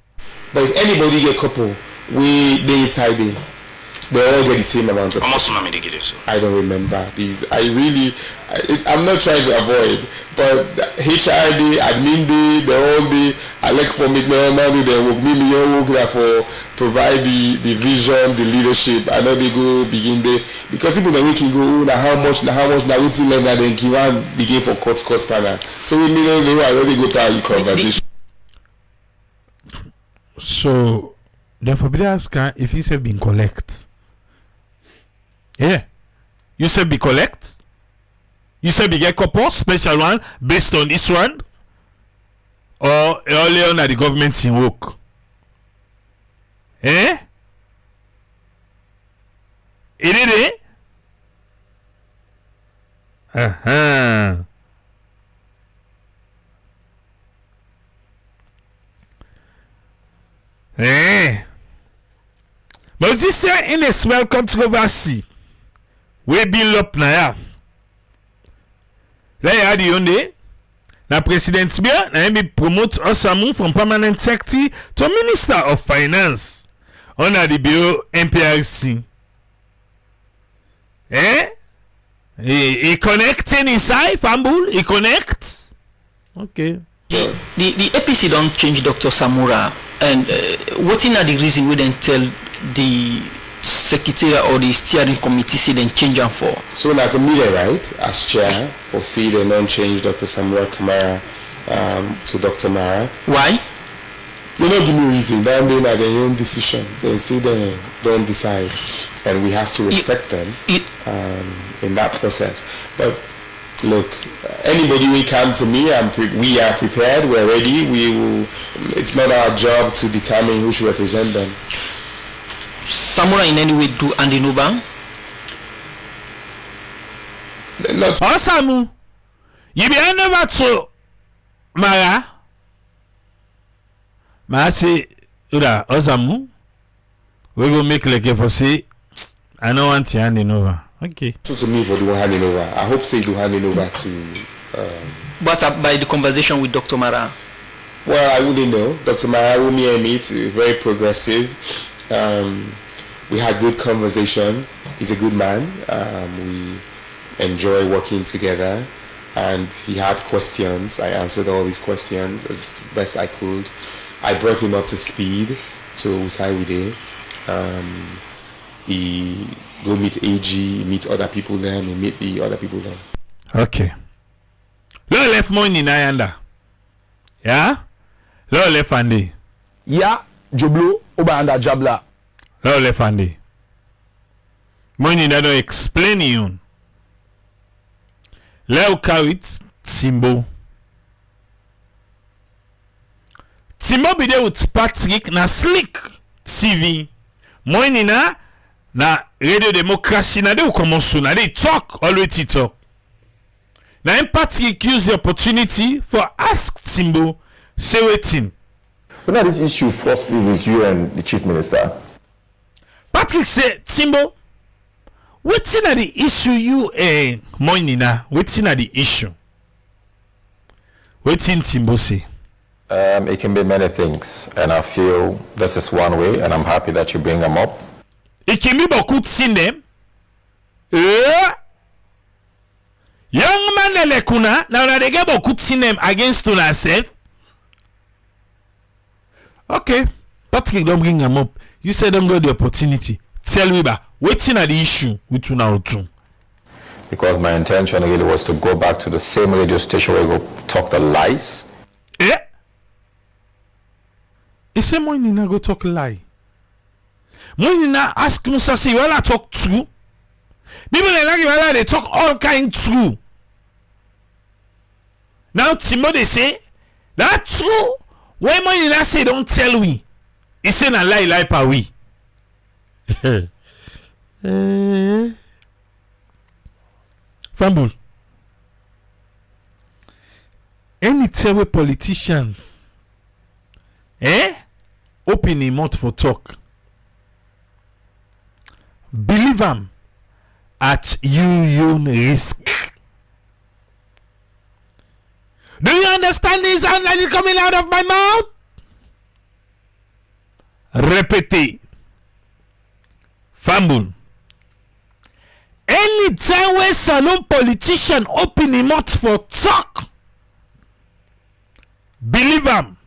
But if anybody get couple, they inside there. They all get the same amount of. I don't remember these. I'm not trying to avoid, but HRD, admin day, the whole day. I like for me, they work me work there for provide the vision, the leadership. I know they go begin there because people that we can go now how much now waiting level then can one begin for court panel. So we know I already go to our conversation. So therefore, be ask if he have been collect. Yeah, you said be collect. You said be get couple special one based on this one, or earlier on at the government in work. Eh? It did it. Eh? But this year in a small controversy. We build up now. Là, il y a dit Yonde. The president bien, na him promote Osamu from permanent secretary to minister of finance under the bureau MPRC. He connecting inside Fambul. He connects. Okay. The APC don't change Dr. Samura, and what is the reason we didn't tell the secretary or the steering committee say then change them for? So now to me, right, as chair, for see they don't change Dr. Samura Kamara to Dr. Mara. Why? They don't give me reason. Then they are their own decision. They say they don't decide, and we have to respect them in that process. But look, anybody will come to me. We are prepared. We're ready. We will. It's not our job to determine who should represent them. Samura in any way do Andinuba? Not Osamu, you be hand over to Mara. Mara say, Uda, Osamu, we will make like for say, I don't want to handing over. Okay. so to me for the one handing over. I hope say do handing over to. But by the conversation with Dr. Mara? Well, I wouldn't know. Dr. Mara, who me and meet, very progressive. We had good conversation. He's a good man. We enjoy working together, and he had questions. I answered all his questions as best I could. I brought him up to speed to Usaiwide. He go meet AG, meet other people there, he meet the other people there. Okay. Lo left money na yanda. Yeah? Lo left Andy. Ya Joblo oba anda jabla. Lo left Andy. Money na don't explain you. Leo carrot Timbo. Timbo be there with Patrick na Slick TV. Money na Radio Democracy na de commence na they talk already talk. Now Patrick use the opportunity for ask Timbo say wetin. When are this issue firstly with you and the chief minister? Patrick say Timbo, wetin na the issue you money na wetin na the issue? Wetin Timbo say? It can be many things, and I feel this is one way, and I'm happy that you bring them up. It can be beaucoup de them. Young man elekuna now they get beaucoup de them against to self. Okay, Patrick don't bring them up. You said don't go the opportunity. Tell me ba wetin na the issue with you now too. Because my intention really was to go back to the same radio station where we go talk the lies. He say mo ni na go talk lie. Mo ni na ask Musa say you wanna talk true. People like they talk all kind true. Now Timbo they say that true. When mo ni na say don't tell we. He say na lie pa we. Fumble. Anytime we politician open him mouth for talk, believe him at your own risk. Do you understand this sound that is coming out of my mouth? Repeat. Fumble. Anytime we salon politician open him mouth for talk, believe him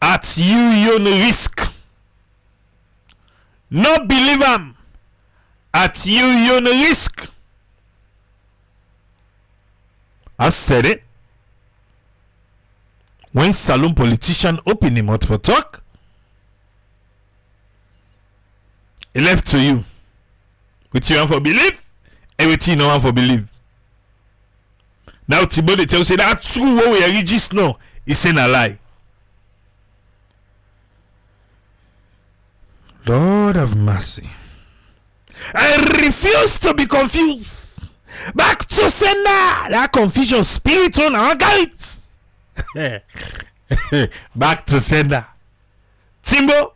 at your own risk. No believe him at your own risk. I said it. When saloon politician open him mouth for talk, it left to you. With you want for believe, and with you no want for believe. Now Timbo they tell you say that true what we are just now is saying a lie. Lord of mercy. I refuse to be confused. Back to sender. That confusion spirit on our guides. Back to sender. Timbo,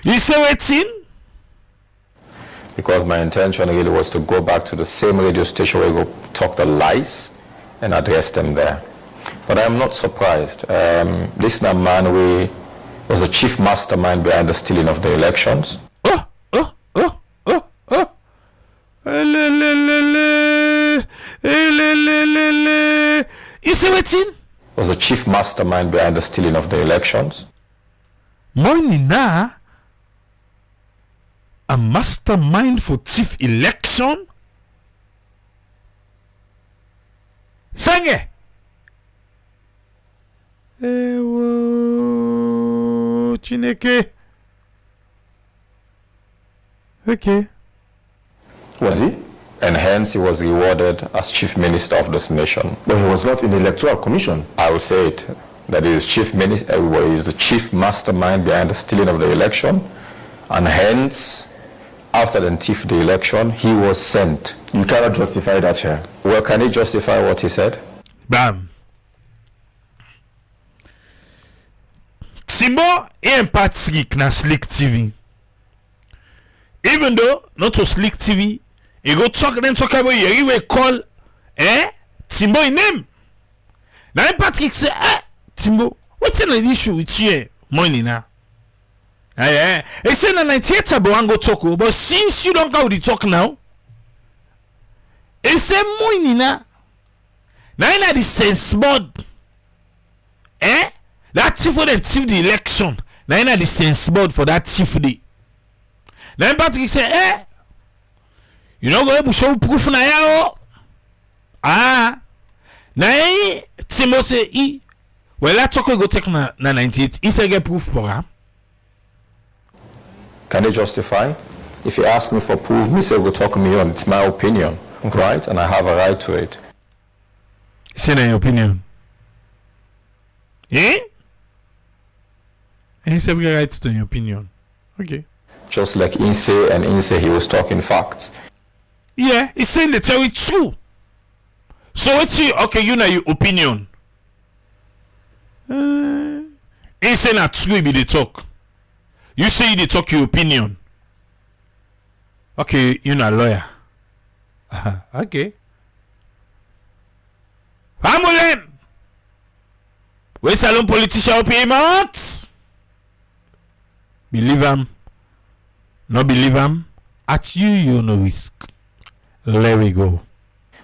you say waiting? because my intention really was to go back to the same radio station where we go talk the lies and address them there. But I'm not surprised. This is a man who was the chief mastermind behind the stealing of the elections. You see what in? Was the chief mastermind behind the stealing of the elections. Money na a mastermind for chief election? Sengeh. Ewo Chineke. Okay. Was he? And hence he was rewarded as chief minister of this nation. But he was not in the electoral commission. I will say it, that he is chief minister, he is the chief mastermind behind the stealing of the election, and hence, after the thief of the election, he was sent. You cannot justify that here. Well, can he justify what he said? Bam. Timbo est Patrick na Slick TV. Even though not to Slick TV, he go talk about you will call Timbo in name. Now Patrick say, Timbo, what's the issue with you? Money now. He say na 98 abo go talk, but since you don't go the talk now, he say money now. Now in the sense board. That thief for the thief the election. Now in the sense board for that thief day. Now Patrick say, you know go able show proof na ya o. Now Timbo say well that talk go take na 98. He say get proof for him. Can he justify? If he asks me for proof, me say go talk me on. It's my opinion, right? And I have a right to it. Say na your opinion. And he said we got rights to your opinion. Okay. Just like Inse he was talking facts. Yeah, he's saying they tell it true. So what's you know your opinion? He saying that true be the talk. You say they talk your opinion. Okay, you're not a lawyer. Okay. Famulem! Where's salon politician payment? Believe him. Not believe him. At you no risk. Let we go.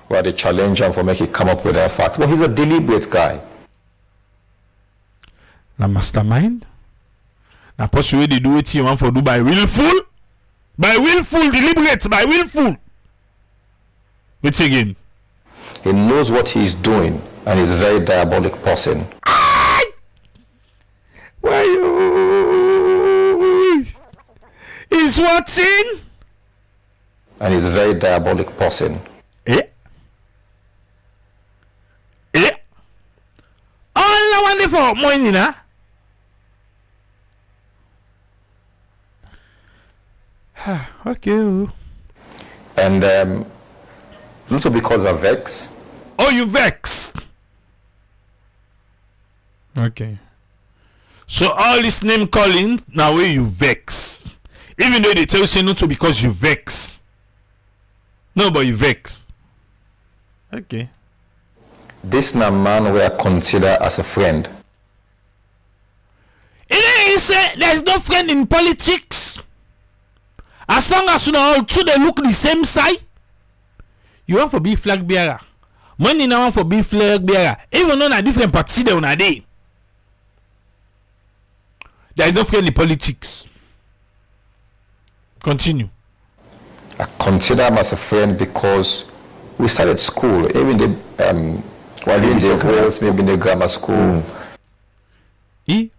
Well, they challenge him for making come up with their facts. But he's a deliberate guy. Na mastermind? Na possibly they do it you want for do by willful? By willful, deliberate, by willful. Wait again. He knows what he's doing and he's a very diabolic person. Why you? Is what in? And he's a very diabolic person. All I want for money na. Okay. And also because of vex. Oh, you vex. Okay. So all this name calling now where you vex. Even though they tell you say no to because you vex. No, but you vex. Okay. This na man we are considered as a friend. He say there's no friend in politics. As long as you know all two they look the same side. You want for be flag bearer. Money now want for be flag bearer. Even though na different party they on a day. There is no friend in politics. Continue. I consider him as a friend because we started school, even the while in the girls, maybe in the grammar school.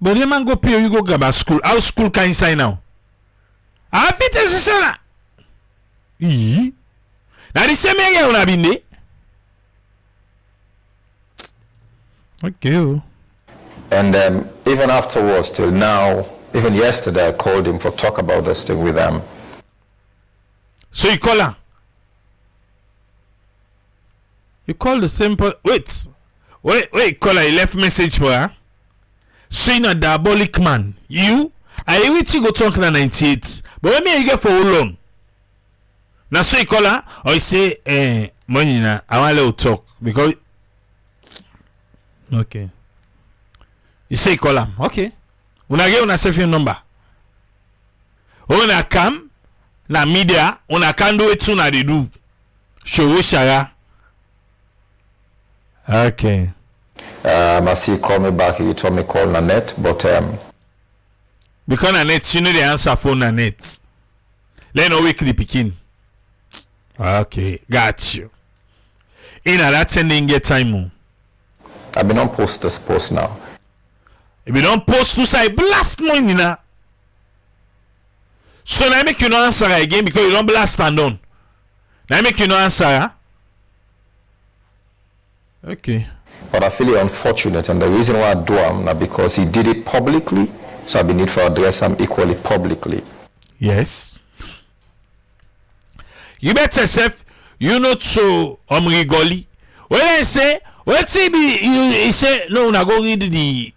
But the man go pay you go grammar school. How school can you sign now? I fit as a son. Now the same area on a been there. Okay. And even afterwards, till now, even yesterday, I called him for talk about this thing with him. So you call her? You call the same person? Wait, call her. He left message for her. So you a diabolic man. You? I wait you go talk na 98. But when me you get for how long? Now so he call her or he say money na I want to talk because okay. He say he call her. Okay. Una get una save your number. Una come na media una can do it una dey do. Show shara. Okay. As he called me back, he told me call Nanette, but because Nanette, you know the answer for Nanette. Let no weekly picking. Okay, got you. In that sending get time. I've been on post this post now. If you don't post to say blast money na. So now make you no answer again because you don't blast and done. Now make you no answer. Huh? Okay. But I feel it unfortunate, and the reason why I do am now because he did it publicly, so I need to address him equally publicly. Yes. You better self, you not so omrigoli. When I say, what say he say no, na go read the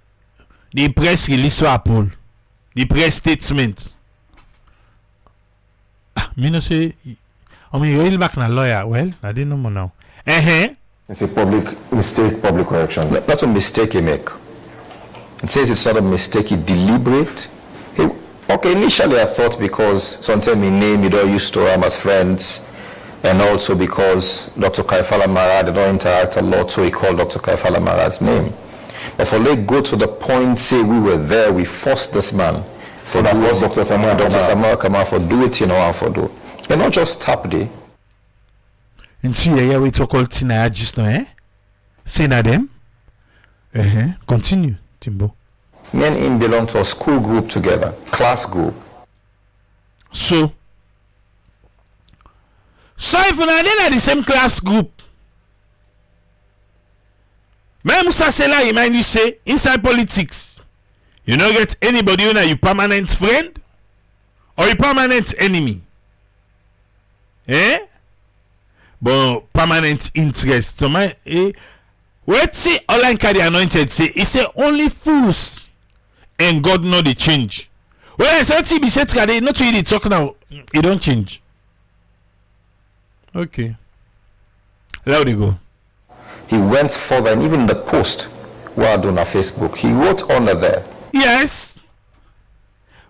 press release for Apple, the press statement. Me no say, I mean you back na lawyer. Well, I didn't know more now. It's a public mistake, public correction. Not a mistake he make. It says it's not a mistake, he deliberate. Okay, initially I thought because sometimes me name you don't used to him as friends, and also because Dr. Kaifala Mara, they don't interact a lot, so he called Dr. Kaifala Mara's name. But for let go to the point, say we were there, we forced this man for that was Dr. Samura Kamara for do it, you know, and for do. You're not just tap day. And see here we talk all tina just now, say na them. Continue, Timbo. Me and him belong to a school group together, class group. So if una dey the same class group, Musa Sela remind you say inside politics, you no get anybody who na you permanent friend or you permanent enemy. But permanent interest. So my what say online carry anointed say he say only fools and God know the change. When I say TB said today, not really talk now, it don't change. Okay. There we go. He went further, and even the post where I do on Facebook, he wrote under there. Yes.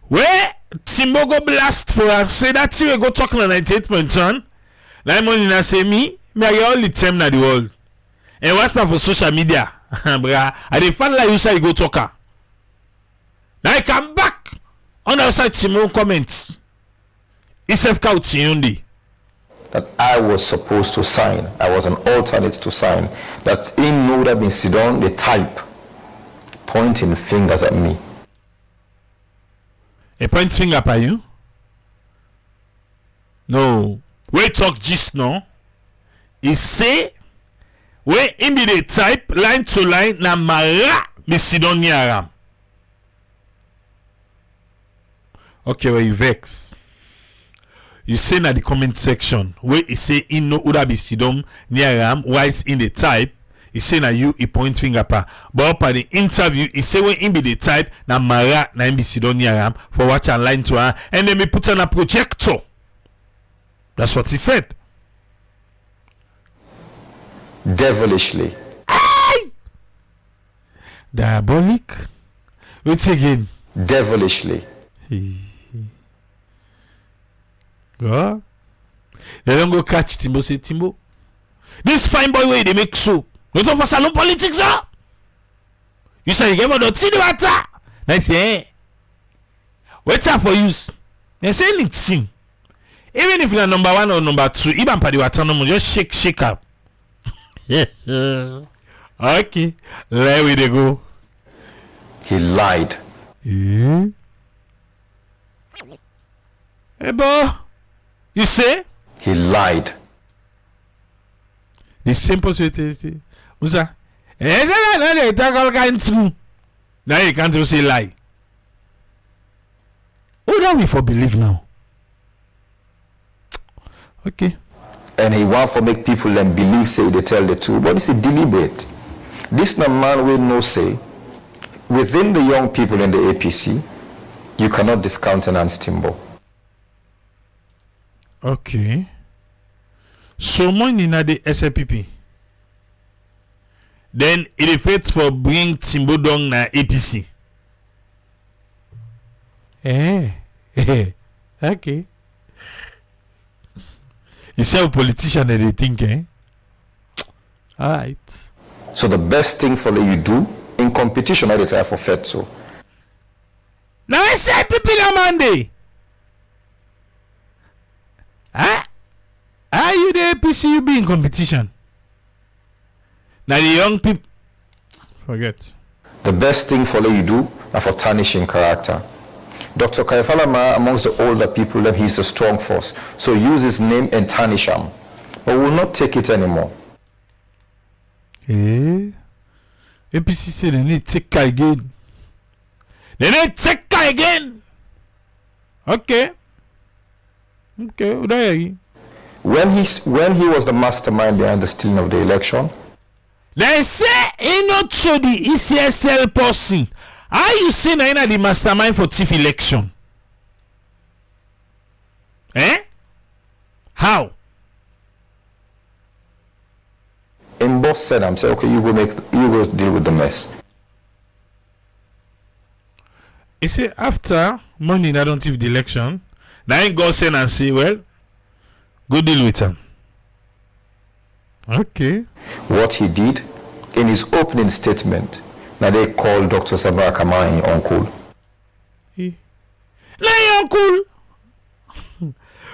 Where Timbo go blast for us, say that we go talk on 98.1. Like money na say me I get all the time na the world. And what's that for social media? Bra, I dey find like you say you go talker. Now I come back on the outside Timon comments. It's FK Tiundi. That I was supposed to sign. I was an alternate to sign. That he would have been sit down, the type, pointing fingers at me. A point finger at you? No. We talk just now. He say, we in be the type, line to line, na mara, me sit down near am. Okay, well, you vex. You say na the comment section where he say he no would be sidom near am while in the type he say na you he point finger pa but up at the interview he say when he be the type na mara na him be sidom near am for watch and line to her and then me put on a projector. That's what he said. Devilishly. Aye! Diabolic. Wait again. Devilishly. Go. They don't go catch Timbo. Say Timbo, this fine boy way they make soup. Don't offer salon politics, huh? You say you give her the tea the water. They say, what's up for use? They say anything. Even if you're number 1 or number 2, even for the water, no more, just shake up. Okay, there we go. He lied. Hey, boy. You say? He lied. The same possibility. Musa. Now you can't say lie. Who do we for believe now? Okay. And he want to make people then believe, say they tell the truth. But it's a deliberate. This na man will no say. Within the young people in the APC, you cannot discountenance Timbo. Okay. So money in the SLPP. Then it effects for bring Timbo down na APC. Okay. You say a politician that they think, All right. So the best thing for you do in competition, I try for Fed so. Now I say people on Monday. Are you the APC you be in competition? Now the young people Forget. The best thing for you do are for tarnishing character. Dr. Kaifalama, amongst the older people, then he's a strong force. So use his name and tarnish him. But will not take it anymore. APC say they need take car again. They need take car again. Okay. When he was the mastermind behind the stealing of the election, They say he not show the ECSL person. How you say na the mastermind for thief election? How? in both said, I'm saying, okay, you go deal with the mess. You see, after money I don't thief the election, now he go send and say, well, go deal with him. Okay. What he did in his opening statement, now they called Dr. Samura Kamara uncle. Now uncle.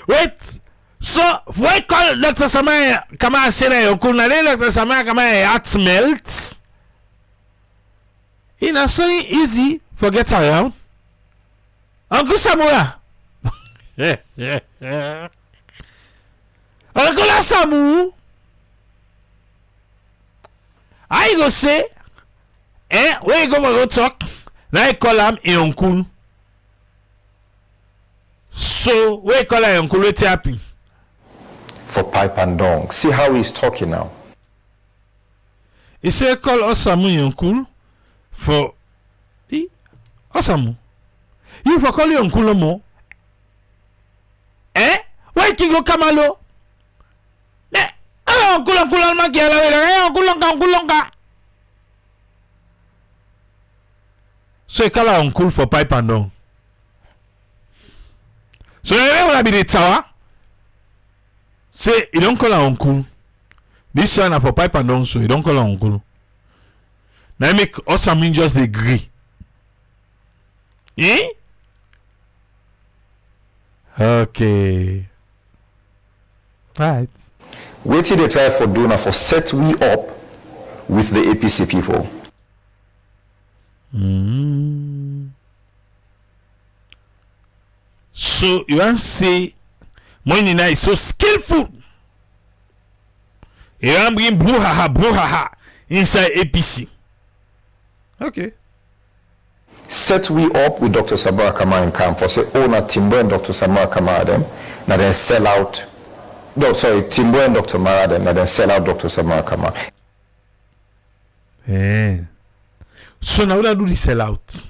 Wait. So, why call Dr. Samura Kamara say uncle? Now Dr. Samura Kamara heart melts. You know, so easy forget around. Uncle Samura. Uncle Samu. I go say, where you go talk? Now I call him a uncle. So, where you call him uncle, what happen? For pipe and dong. See how he's talking now. He say call Osamu a uncle for Osamu. You for call your uncle no more? Why can go Kamalo? So you call her uncle for pipe and down. So you never be the tower. Say you don't call her uncle. This one for pipe and down, so you don't call her uncle. Now make us something just agree. Okay. Right. Wait till they try for doing for set we up with the APC people. So you want to say Moinina is so skillful. You want to bring brouhaha inside APC. Okay. Set we up with Dr. Samura Kamara in camp for say owner Timbo and Dr. Samura Kamara them. Now then sell out. No, sorry, Timbo and Dr. Mara them. Now then sell out Dr. Samura Kamara. So now what do the sell out?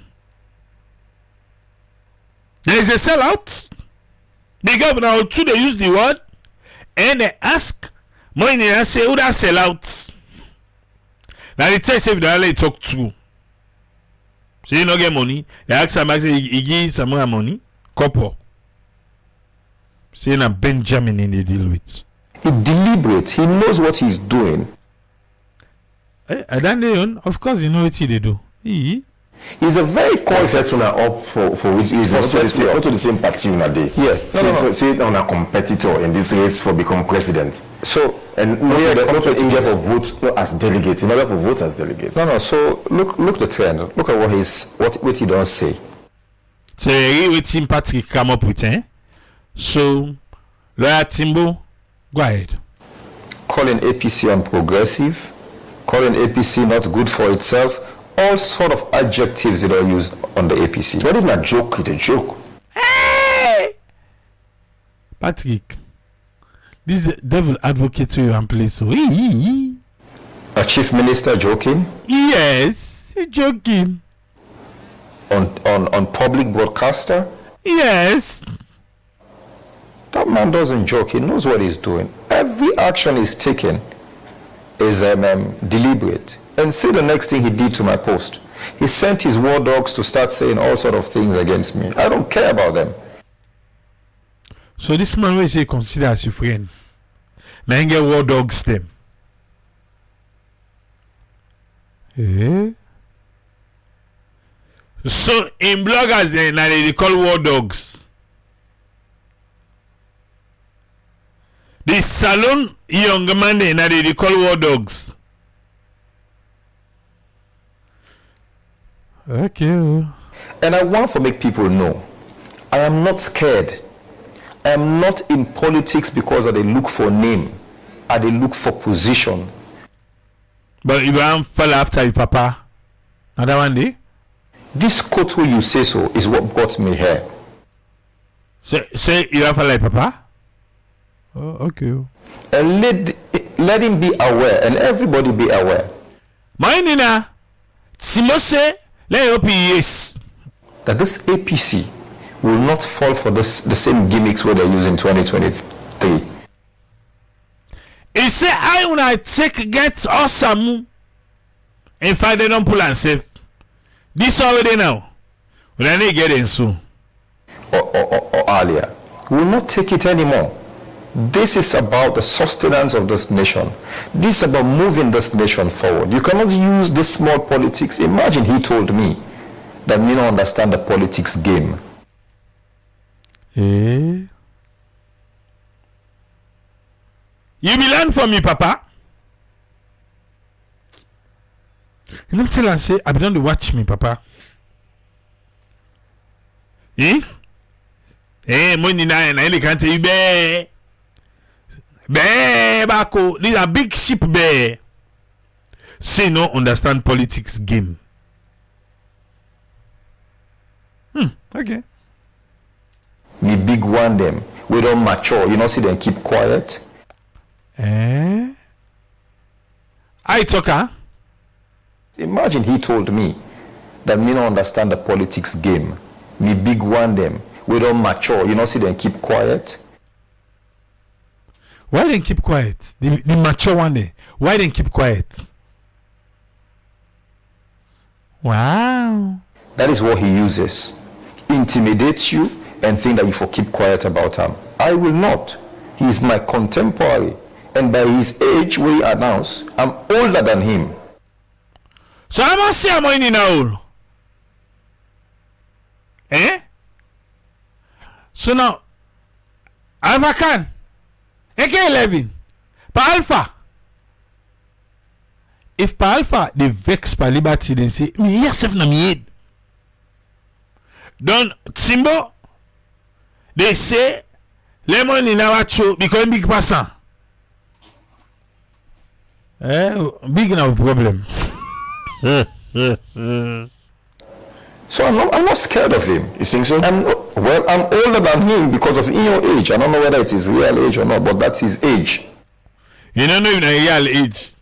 There is a sellout. The governor too they use the word and they ask money and say who that sell out. Now they tell if they talk true. So you no get money. They ask some he give some money. Couple. See na Benjamin in the deal with. He deliberate. He knows what he's doing. Leone, of course you know what they do. He's a very Set una up for which is also the same party una dey. Yeah. Say on a competitor in this race for become president. So And not in order for vote as delegates, in order for vote as delegates. no. So look the trend. Look at what he don't say. So what Team Patrick come up with, So lawyer Timbo, go ahead. Calling APC unprogressive, calling APC not good for itself, all sort of adjectives that are used on the APC. Not even a joke, it's a joke. Hey! Patrick, this is the devil advocate to you and place. So A chief minister joking yes, you're joking. on public broadcaster. Yes. That man doesn't joke. He knows what he's doing. Every action he's taken is deliberate. And see the next thing he did to my post. He sent his war dogs to start saying all sort of things against me. I don't care about them. So this man will say consider as your friend. Now you get war dogs them. Eh? So in bloggers then now they call war dogs. The salon young man then now they call war dogs. Okay. And I want to make people know, I am not scared. I am not in politics because they look for name, or they look for position. But Ibrahim fell after your papa. Another one day? This quote where you say so is what got me here. Say Ibrahim fell like papa? Oh, okay. And let him be aware, and everybody be aware. My Nina, Timbo say, let hope he is. That this APC will not fall for the same gimmicks where they use in 2023. He say I when I take get awesome. In fact they don't pull and save. This already now. When I need get in soon. Or earlier. We will not take it anymore. This is about the sustenance of this nation. This is about moving this nation forward. You cannot use this small politics. Imagine he told me that me don't understand the politics game. Eh? You be learn from me, Papa. You know tell and say I be done to watch me, Papa. Eh? Eh, money na I can't tell you be. Be bako. These are big ship be. Say no understand politics game. Okay. Me big one them. We don't mature. You know, see them keep quiet. Eh? I talk, huh? Imagine he told me that me don't understand the politics game. Me big one them. We don't mature. You know, see them keep quiet. Why they keep quiet? The mature one day. Why they keep quiet? Wow. That is what he uses. Intimidates you and think that you for keep quiet about him. I will not. He is my contemporary. And by his age, where he announced, I'm older than him. So I must say I'm in now. Eh? So now, Alpha can. AK11. Pa Alpha. If Pa Alpha, they vex Pa Liberty, they say, me yourself na me head. Don Timbo, they say, Lemon in our show become big person. Big now problem. So I'm not scared of him. You think so? I'm older than him because of in your age. I don't know whether it is real age or not, but that's his age. You don't know even a real age.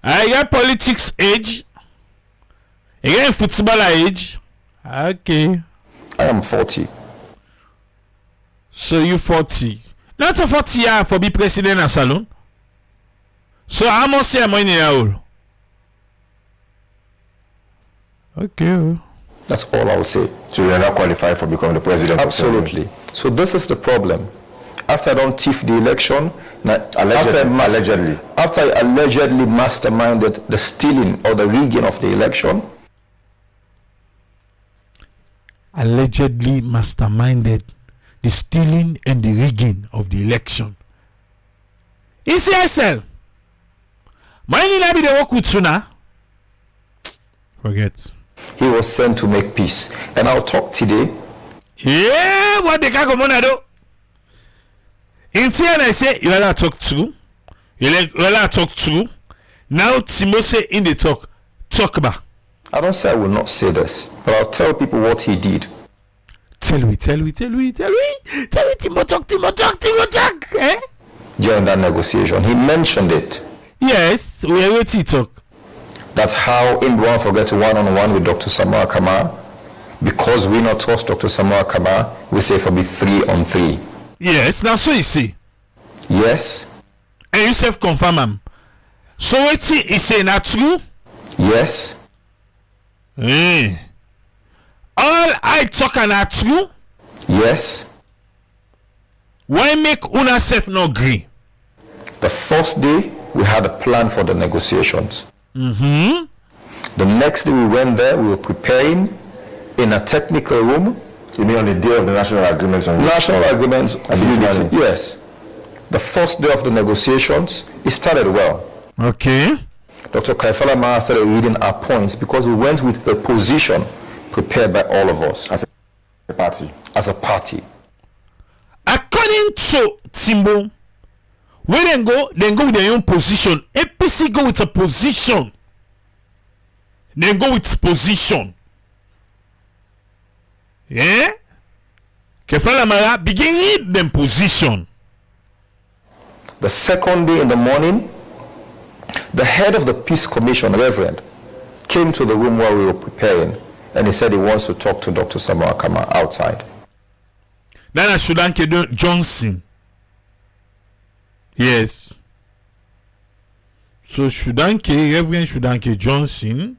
I got politics age. I got football age. Okay. I am 40. So you 40. Not a 40 year for be president of salon. So I must say I'm in the Okay. That's all I will say. So you are not qualified for becoming the president? Absolutely. So this is the problem. After I don't thief the election, Allegedly. after I allegedly masterminded the stealing or the rigging of the election, Allegedly masterminded the stealing and the rigging of the election. ECSL. Mine will be the work with Suna. Forget. he was sent to make peace. And I'll talk today. Yeah, what they can come on do. In here I say you are talk to. You are talk to. Now Timbo say in the talk about. I don't say I will not say this, but I'll tell people what he did. Tell me, Timbo talk. Eh? During that negotiation, he mentioned it. Yes, we are waiting to talk. That's how Imran forget one-on-one with Dr. Samura Kamara. Because we not trust Dr. Samura Kamara, we say for be 3-on-3. Yes, now so you see. Yes. And you self confirm am. So what he say na true? Yes. All I talk na true? Yes. Why make una self no agree? The first day, we had a plan for the negotiations. Mm-hmm. The next day we went there, we were preparing in a technical room. You mean on the day of the national agreements on National agreements At the unity. planning. Yes. The first day of the negotiations, it started well. Okay. Dr. Kaifala Mara started reading our points because we went with a position prepared by all of us as a party. as a party. According to Timbo, when they go with their own position. APC go with a position. They go with position. Yeah? Kefala Mara begin read them position. The second day in the morning, the head of the Peace Commission, Reverend, came to the room where we were preparing, and he said he wants to talk to Dr. Samura Kamara outside. Nana Shudanke Johnson. Yes. So Reverend Shudanke Johnson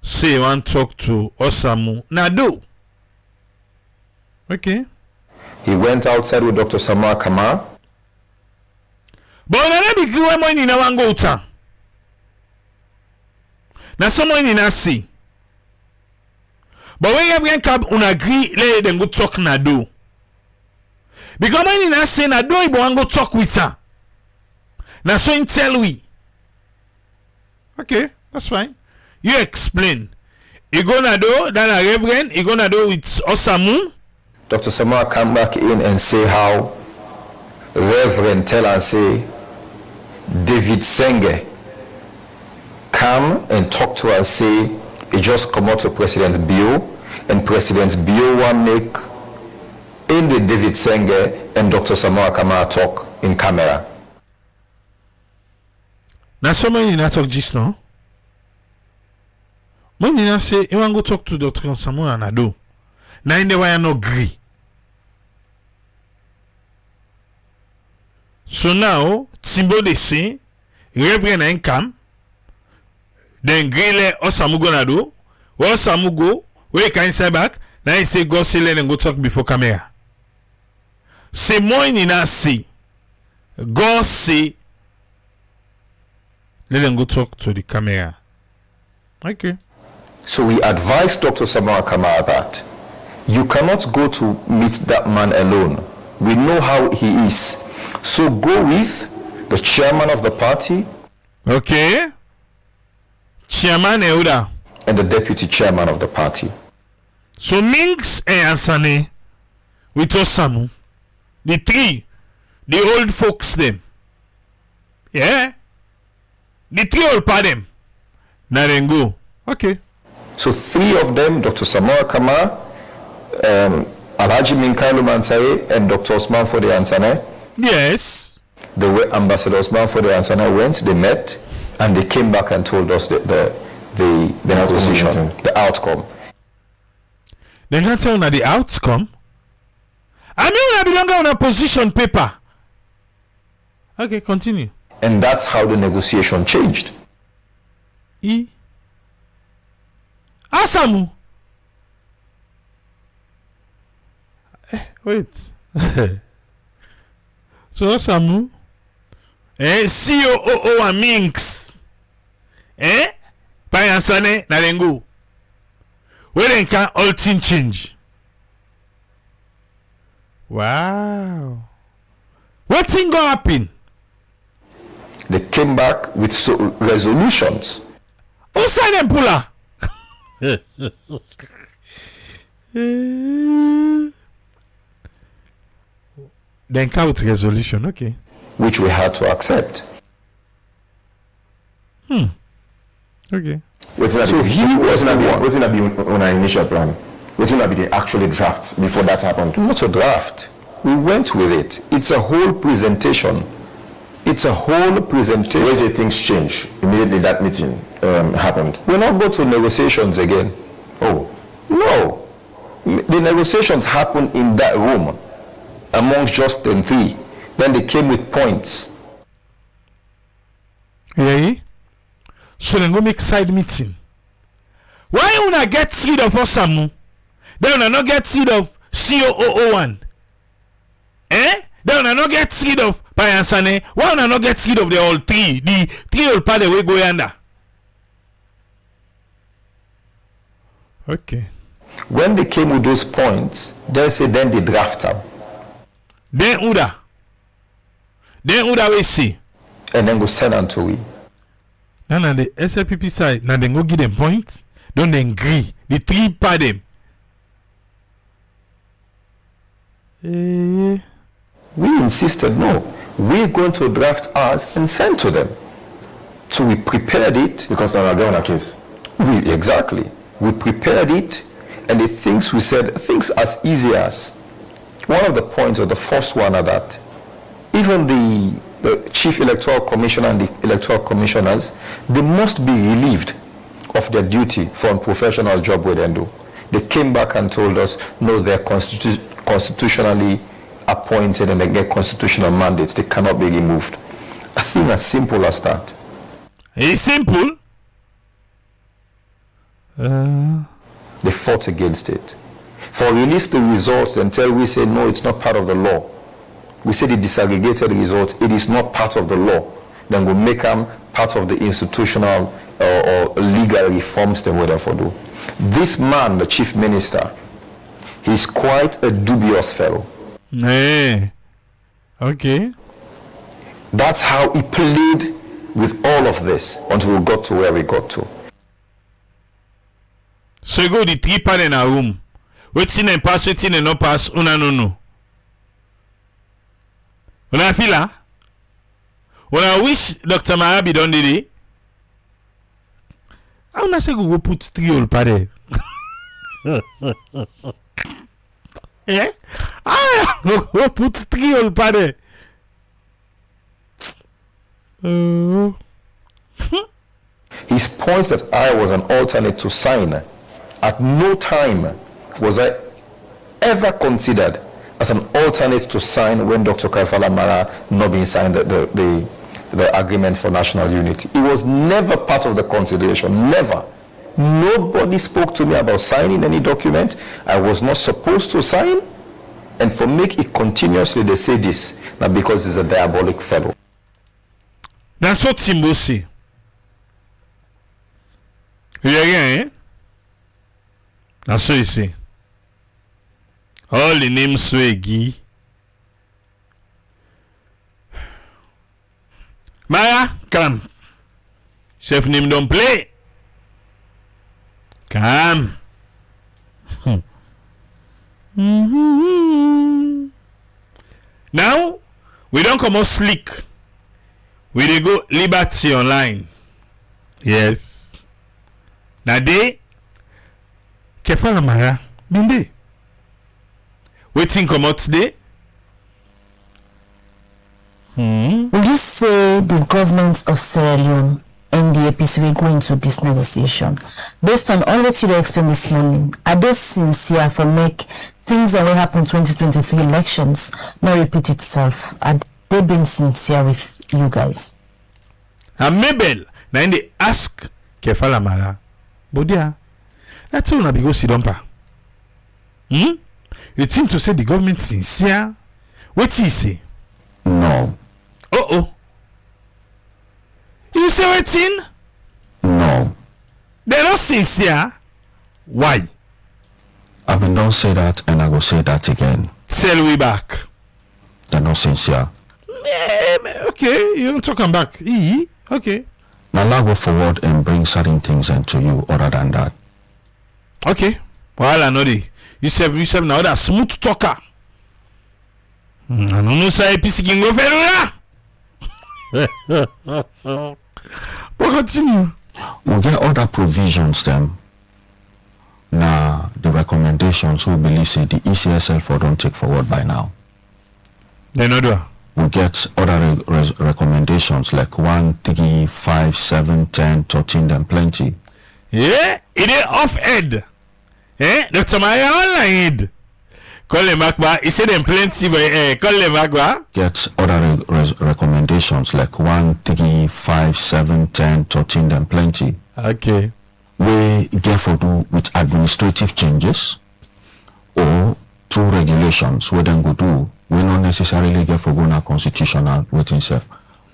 say he want to talk to Osamu Nado. Okay. He went outside with Dr. Samura Kamara. But nana be kiwe mo ni na wango uta. Na someone in a see. But when everyone come un agree, let them go talk Nado. Because when in a say Nado ibo wango talk with her. Na so in tell we. Okay, that's fine. You explain. You go Nado, then a Reverend, you go Nado with Osamu. Dr. Samura come back in and say how Reverend tell and say David Sengeh come and talk to us, say he just come out to President Bio, and President Bio want make in the David Sengeh and Dr. Samura Kamara talk in camera. Now someone in that talk just now. When you say you want to go talk to Dr. Samura Nado, now in the way I no agree. So now Timbo they say Reverend and come, then Grele Osamu go Nado, Osamu go, where can say back? Now he say go say let them go talk before camera. Say more in a say, go say let them go talk to the camera. Okay. So we advised Dr. Samura Kamara that you cannot go to meet that man alone. We know how he is. So go with the chairman of the party. Okay. Chairman Euda. And the deputy chairman of the party. So Minks and Ansane with Osamu. The three. The old folks them. Yeah. The three old part them. Now then go. Okay. So three of them, Dr. Samura Kamara, Alhaji Minkailu Mansaye, and Dr. Osman Fode Ansane. Yes. The way Ambassador Osman Fode Ansane went, they met, and they came back and told us the position, the outcome. They can't tell now the outcome. I mean, I belong on a position paper. Okay, continue. And that's how the negotiation changed. Asamu. Wait. So Asamu. COO and Minks. Payansane Nalengo. Where then can all things change? Wow. What thing gonna happen? They came back with resolutions. Who signed them, Pula? Then come with resolution, okay. Which we had to accept. Okay. So he wasn't on our initial plan. Wasn't be the actual drafts before that happened. Not a draft. We went with it. It's a whole presentation. It's a whole presentation. Where say things change immediately that meeting happened. We'll not go to negotiations again. Oh, No. The negotiations happen in that room. amongst just them three. Then they came with points. Yeah. So then go make side meeting. Why una get rid of Osamu? Then una not get rid of COO01. Then una not get rid of Payansane. Why una not get rid of the all three? The three old party we go yonder. Okay. When they came with those points, they said then they draft them. Then Uda we see. And then go send them to we. Now the SLPP side, now they go give them points. Don't they agree? The three par them. We insisted, no, we're going to draft ours and send to them. So we prepared it. Because they're not on a case. Exactly. We prepared it, and the things we said, things as easy as, one of the points, or the first one are that, even the Chief Electoral Commissioner and the Electoral Commissioners, they must be relieved of their duty for unprofessional job we then do. They came back and told us, no, they're constitutionally appointed and they get constitutional mandates. They cannot be removed. A thing as simple as that. It's simple. They fought against it. For release the results until we say, no, it's not part of the law. We say the disaggregated results, it is not part of the law. Then we make them part of the institutional or legal reforms they would therefore do. This man, the chief minister, he's quite a dubious fellow. Okay. That's how he played with all of this until we got to where we got to. So you go the three pan in a room. Waiting and pass, waiting and no pass, una no. Una feel ah? Una wish Dr. Marabi done did it. I wanna say go put three old pade. Yeah? Go put three old pade. His points that I was an alternate to sign, at no time was I ever considered as an alternate to sign when Dr. Kefala Mara not being signed the agreement for national unity. It was never part of the consideration, never. Nobody spoke to me about signing any document. I was not supposed to sign, and for make it continuously they say this, now because he's a diabolic fellow. That's what Timbo say. Yeah. That's what he say. All the names swaggy. Maya, come. Chef name don't play. Come. Now, we don't come out slick. We dey go Liberty Online. Yes. Now they Kefala Mara been there. Waiting come out today. Would you say the government of Sierra Leone and the APC will go into this negotiation? Based on all that you explained this morning, are they sincere for make things that will happen in 2023 elections not repeat itself? Are they being sincere with you guys? And Mabel, now they ask Kefala Mara, Bodia, that's all na be go sit down pa. You think to say the government sincere? What he say? No. You say waiting? No. They're not sincere. Why? I mean, don't say that, and I will say that again. Tell we back. They're not sincere. Okay, you don't talk back. Okay. Now, I'll go forward and bring certain things into you other than that. Okay. Well, I know the. You said now that smooth talker. I don't know say APC can go for but continue. We'll get other provisions then. Now, the recommendations who believe say the ECSL for don't take forward by now. They know do. We'll get other recommendations like 1, 3, 5, 7, 10, 13, then plenty. Yeah, it is off head. Dr. Maya online. Call them Akba. He said them plenty, but call them Akba. Get other recommendations like 1, 3, 5, 7, 10, 13, them plenty. Okay. We get for do with administrative changes or through regulations. We then go do. We not necessarily get for go na constitutional waiting self.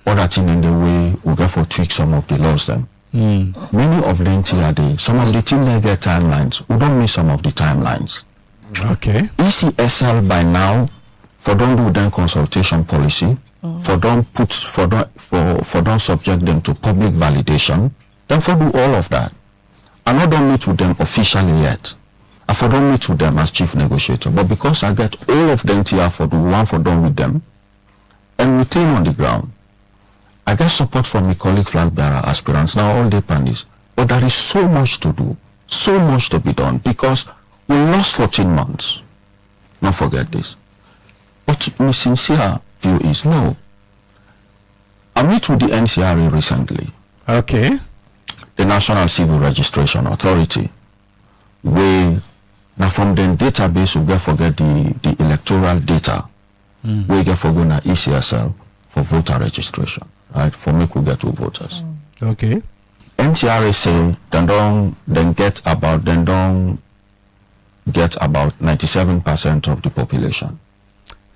Other thing in the way we get for tweak some of the laws then. Many of them are there. Some of the team they get timelines. We don't miss some of the timelines. Okay. ECSL by now for don't do then consultation policy, for don't subject them to public validation, then for do all of that. I not don't meet with them officially yet. I for don't meet with them as chief negotiator, but because I get all of them here for the one for done with them and retain on the ground. I get support from my colleague flag bearer aspirants now all day panels, but there is so much to do, so much to be done because we lost 14 months. Don't forget this. But my sincere view is no. I met with the NCRA recently. Okay. The National Civil Registration Authority. We now from the database we get forget the electoral data. We get for going to ECSL for voter registration, right? For make we get to voters. Okay. NCRA say they don't get about 97% of the population.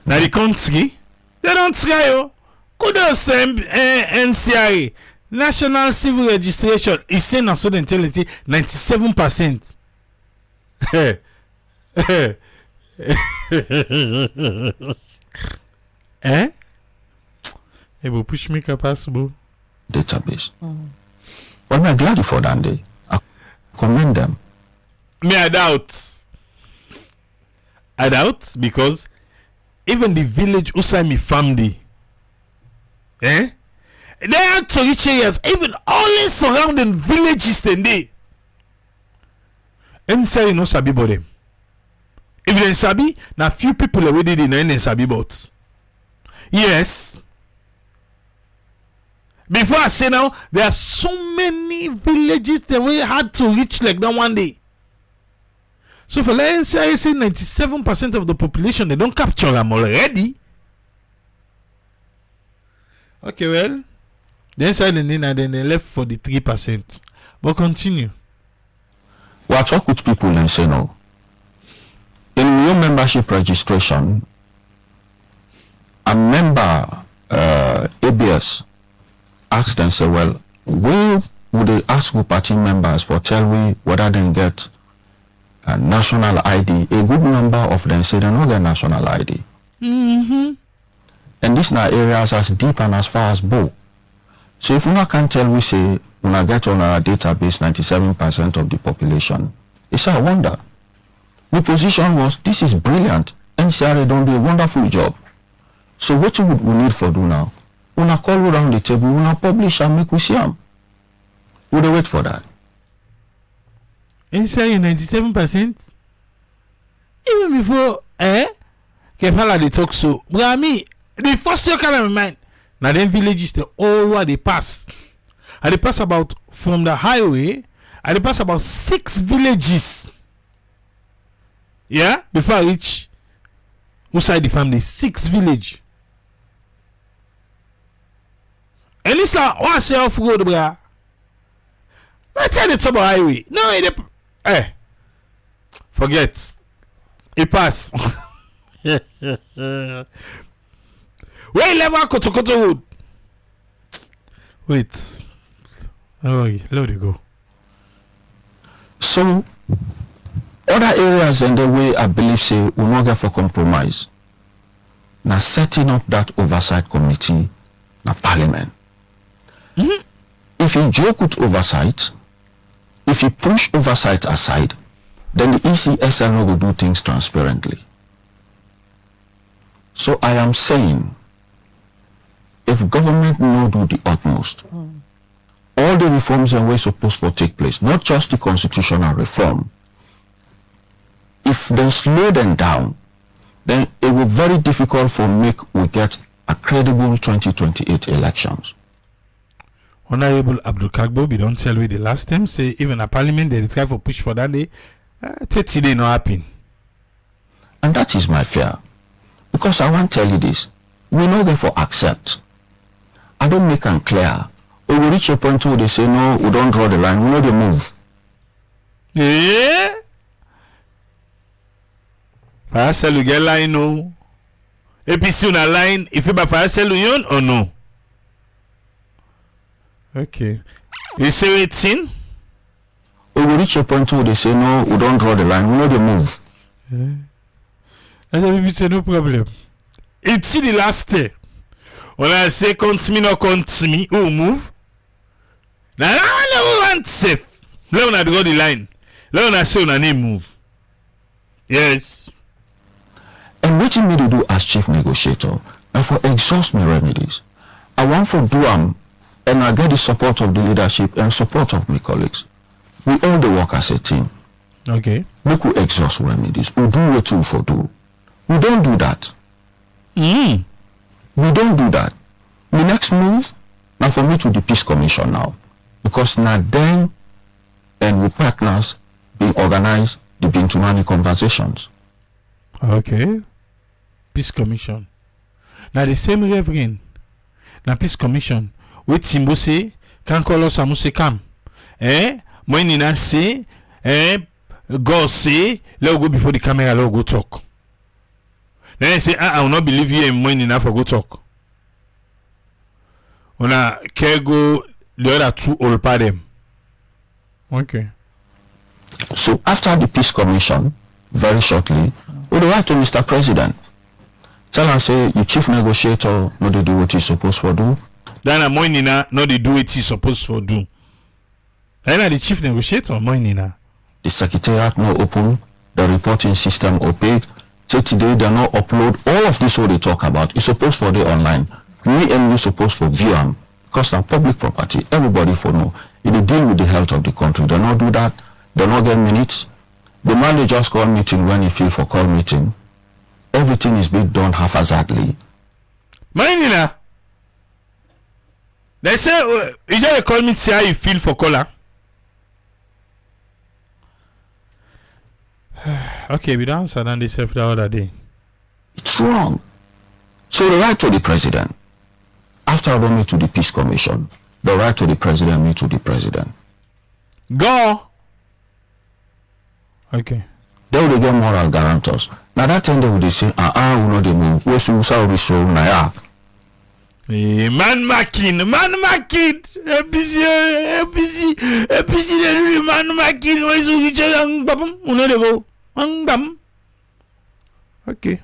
Now the country, they don't try you. Kudos NCRA, National Civil Registration, is saying na so they tell it 97%. Eh? It will push me capacity. Database. Well, I'm glad for that day. I commend them. Me, I doubt because even the village Usai me family, they had to reach areas, even all the surrounding villages then they. And say no sabi about them. If they sabi, now few people already they know sabi about. Yes. Before I say now, there are so many villages that we had to reach like that one day. So for let's say 97% of the population, they don't capture them already. Okay, well, then suddenly and then they left for the 3%. But continue. Well, I talk with people and say no. In new membership registration, a member ABS asked and say, well, where would they ask the party members for tell me whether they get a national ID? A good number of them say they don't get national ID. And these are areas as deep and as far as Bo. So if una can tell we say when get on our database 97% of the population, it's a wonder. The position was this is brilliant. NCRA don't do a wonderful job. So what would we need for do now? Una call around the table, una publish and make we see them. Would they wait for that? NCRA 97%? Even before Kefala they talk so. But me, the first thing come in my mind. Now them villages they all where they pass. And they pass about from the highway, and they pass about 6 villages. Yeah? Before I reach outside the family, 6 village. And this is one say off road, bro. Let's tell it about highway. No, forget. It pass. Wait, level Kotokoto road. Wait. Oh, let it go. So other areas in the way I believe say will not get for compromise. Now setting up that oversight committee na parliament. If you joke with oversight, if you push oversight aside, then the ECSL no go do things transparently. So I am saying, if government no do the utmost, all the reforms and ways supposed to take place, not just the constitutional reform, if they slow them down, then it will be very difficult for we get a credible 2028 elections. Honorable Abdul Kagbo, we don't tell you the last time, say even a parliament they try for push for that day, 30 day not happen. And that is my fear. Because I want to tell you this. We know therefore accept. I don't make them clear. We will reach a point where they say, no, we don't draw the line. We know they move. Yeah? Fayasel you get line no? APC on a line if you buy Fayasel Union or no? Okay. You say it's in? We will reach a point where they say, no, we don't draw the line. We know they move. Yeah. And say no problem. It's the last day. When I say continue, who move? Now I want safe. Leone draw the line. Leone say on name move. Yes. And what you need to do as chief negotiator, and for exhaust my remedies, I want for do and I get the support of the leadership and support of my colleagues. We all the work as a team. Okay. We could exhaust remedies. We do what we for do. We don't do that. We don't do that. The next move, now for me to the Peace Commission now. Because now then, and with partners, being organized, the Bintumani conversations. Okay. Peace Commission. Now the same reverend. Now Peace Commission. With Timbo say, can call us Samuse come. Moinina say, God say, let go before the camera, let go talk. Then I say, I will not believe you and Moinina for go talk. Una can go the other two all part them. Okay. So after the Peace Commission, very shortly, we will write to Mr. President. Tell him say you chief negotiator no dey do what he's supposed to do. Then a Moinina no dey do what he's supposed to do. Then the chief negotiator Moinina. The secretariat no open, the reporting system opaque. Say today they no upload all of this what they talk about. It's supposed for the online. Me and you supposed for view them because I'm public property. Everybody for know. If they deal with the health of the country, they not do that. They not get minutes. The man they just call meeting when he feel for call meeting. Everything is being done haphazardly. Moinina. They say you just call me to say how you feel for caller. Okay, we don't answer and they said the other day. It's wrong. So the right to the president. After I me to the Peace Commission, the right to the president me to the president. Go. Okay. They will get moral guarantors. Now that time they will say, we know they move. We should so now. Man making, APC, the man making. Why so you just bam? Uno they go, bam. Okay.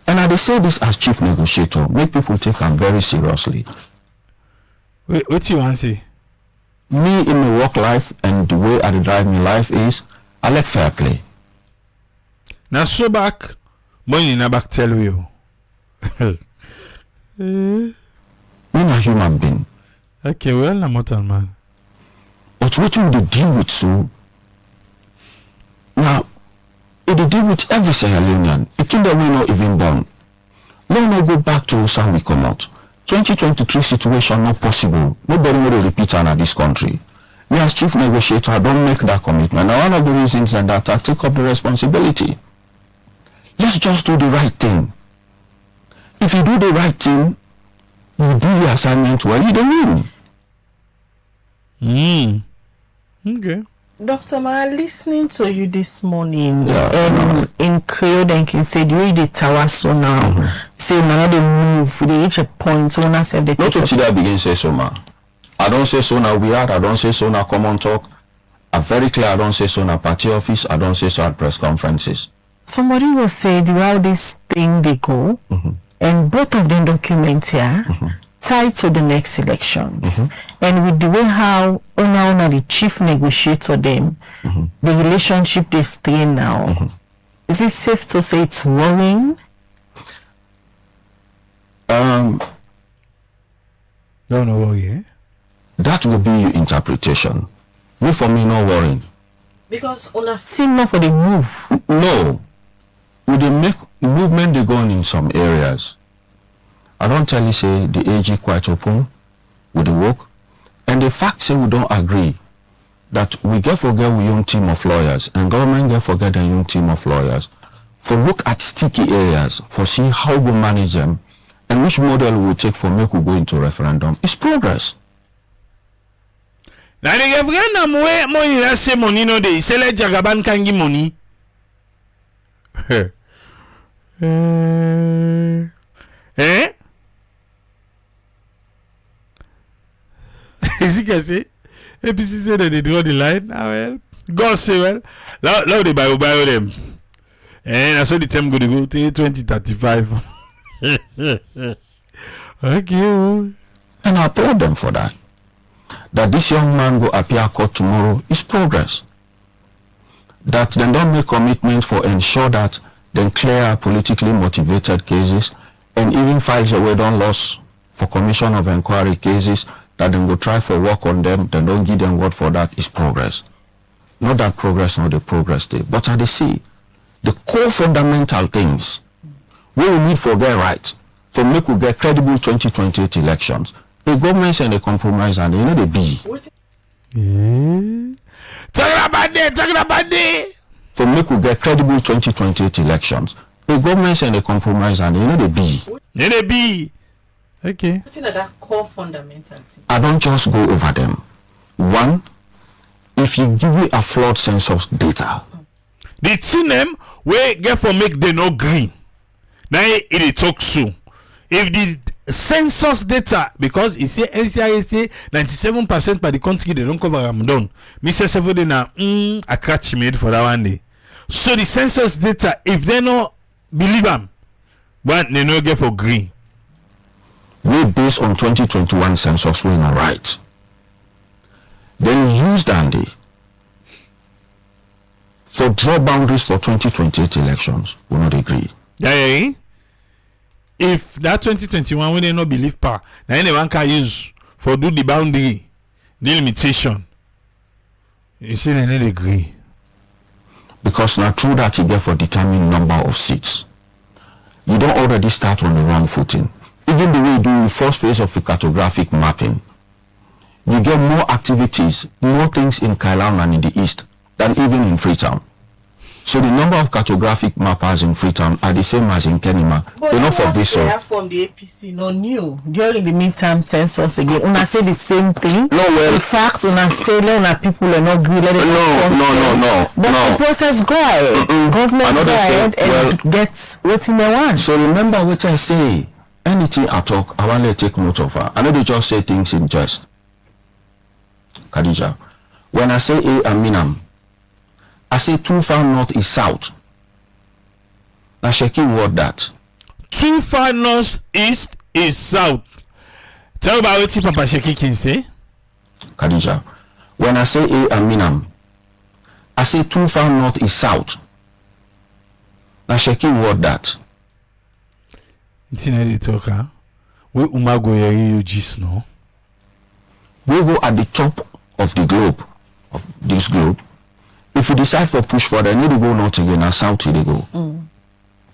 And I say this as chief negotiator, make people take them very seriously. Wait, what you want to say? Me in my work life and the way I drive my life is, I like fair play. Now so back, Moinina back tell you. I'm a human being. Okay, well, I'm mortal man. But what will they deal with so? Now, if they deal with every Sierra Leonean, a kid that we not even born. Let me go back to how we come out. 2023 situation not possible. Nobody will repeat in this country. Me as chief negotiator, I don't make that commitment. Now, one of the reasons and that I take up the responsibility. Let's just do the right thing. If you do the right thing, you do your assignment well, you don't win. Okay. Dr. Ma, listening to you this morning in Creole and can say, you read the tower so now. Say, now they move, they reach a point, so now say they not to that begin say so, ma. I don't say so now weird, I don't say so now common talk. I'm very clear, I don't say so now party office, I don't say so at press conferences. Somebody will say, the how this thing they go, and both of them documents here, tied to the next elections. And with the way how Ona the chief negotiator them, the relationship they stay now, is it safe to say it's worrying? Don't know worry, That will be your interpretation. Me for me, no worrying. Because Ona seem not for the move. No. With the make movement they going in some areas. I don't tell you say the AG quite open with the work. And the fact say we don't agree that we get forget we young team of lawyers and government get forget the young team of lawyers for look at sticky areas, for see how we manage them, and which model we will take for make we go into referendum. It's progress. Now the referendum where money that say money no dey. Say let Jagaban can give money. Eh? Is he can say? APC say that they draw the line. Ah well. God say well. Now they buy them. And I saw the time go to go to 2035. Okay. And I applaud them for that. That this young man will appear court tomorrow is progress. That they don't make commitments for ensure that they clear politically motivated cases and even files away don't loss for commission of inquiry cases that they will try for work on them, they don't give them word for that is progress. Not that progress, not the progress day, but at the see the core fundamental things we will need for get right for make we get credible 2028 elections. The government and the compromise and they know the be. Talking about that. For make we get credible 2028 elections. The government and the compromise and they know the be. They be. Okay. What's that core fundamental thing? I don't just go over them. One, if you give me a flawed census data. The thing them we get for make they no green. Now it talk so. If the census data, because it say NCIA say 97% by the country they don't cover them down. Mr. Seven na a catch made for that one day. So the census data, if they no believe them, but they no get for green. We based on 2021 census we not right. Then use Dandy for draw boundaries for 2028 elections. We not agree. Yeah. If that 2021 when they no believe power, now anyone can use for do the boundary, the limitation. You see, they not agree. Because now through that you get for determine number of seats. You don't already start on the wrong footing. Even the way you do the first phase of the cartographic mapping, you get more activities, more things in Kailan and in the east than even in Freetown. So the number of cartographic mappers in Freetown are the same as in Kenema. They're not for this. From the APC, no new during the midterm census again. Una say the same thing. No, well, the facts una say una people are not good. No. But the process go ahead. Government go ahead and gets what they want. So remember what I say. Anything I talk, I want to take note of her. I know they just say things in jest. Khadija, when I say A, I mean I say too far north is south. Now checking what that. Too far north east is south. Tell about what Papa Sheki can say. Khadija, when I say A, I mean I say too far north is south. Now checking what that. It's in the talker. We umago yeri you just know. We go at the top of the globe, of this globe. If you decide for push for, they need to go north again and south they go.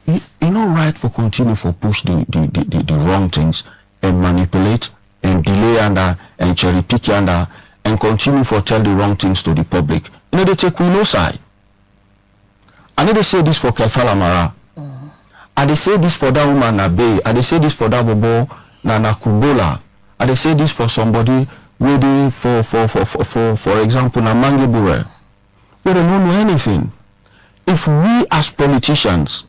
You know right for continue for push the wrong things and manipulate and delay and cherry pick and continue for tell the wrong things to the public. You know they take we no side. I know they say this for Kefala Mara. And they say this for that woman na Bay. And they say this for that bobo na Kubola. And they say this for somebody waiting for example na Mangibure. We don't know anything. If we as politicians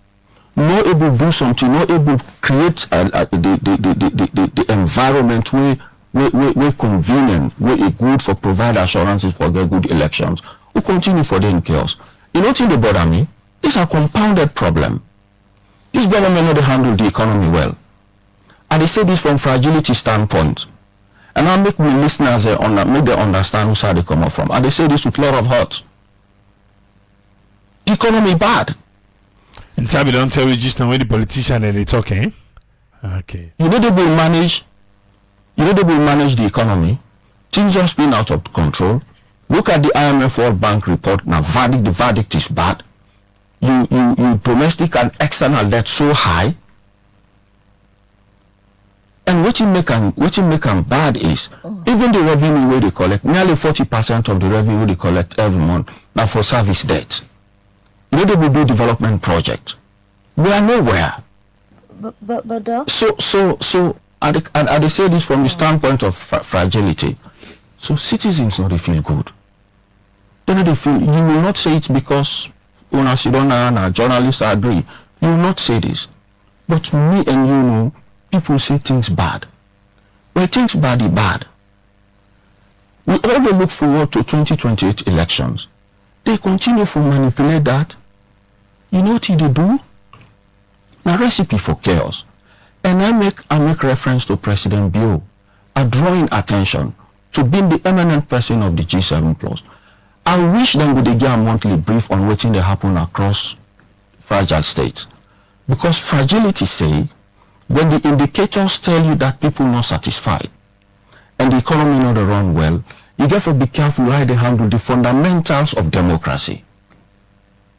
not able to do something, not able to create the environment where convenient, where it good for provide assurances for get good elections, we continue for the chaos. You know what they bother me? It's a compounded problem. This government not handle the economy well. And they say this from fragility standpoint. And I make my listeners make them understand who side they come up from. And they say this with a lot of hurt. The economy bad. And Tabi don't tell you just now when the politician and they talking. Okay. You know they will manage the economy. Things just been out of control. Look at the IMF World Bank report. Now the verdict is bad. You domestic and external debt so high. And what you make them bad is even the revenue where they collect, nearly 40% of the revenue they collect every month now for service debt. You know they will do development project. We are nowhere. But Doc? So, and they say this from the standpoint of fragility. So citizens know they feel good. Then they feel, you will not say it because Una Sidona and journalists agree. You will not say this. But me and you know, people say things bad. When things bad is bad. We always look forward to 2028 elections. They continue to manipulate that. You know what they do? A recipe for chaos. And I make reference to President Bio, drawing attention to being the eminent person of the G7 plus. I wish them would get a monthly brief on what they happen across fragile states. Because fragility say, when the indicators tell you that people not satisfied and the economy not run well, you have to be careful how they handle the fundamentals of democracy.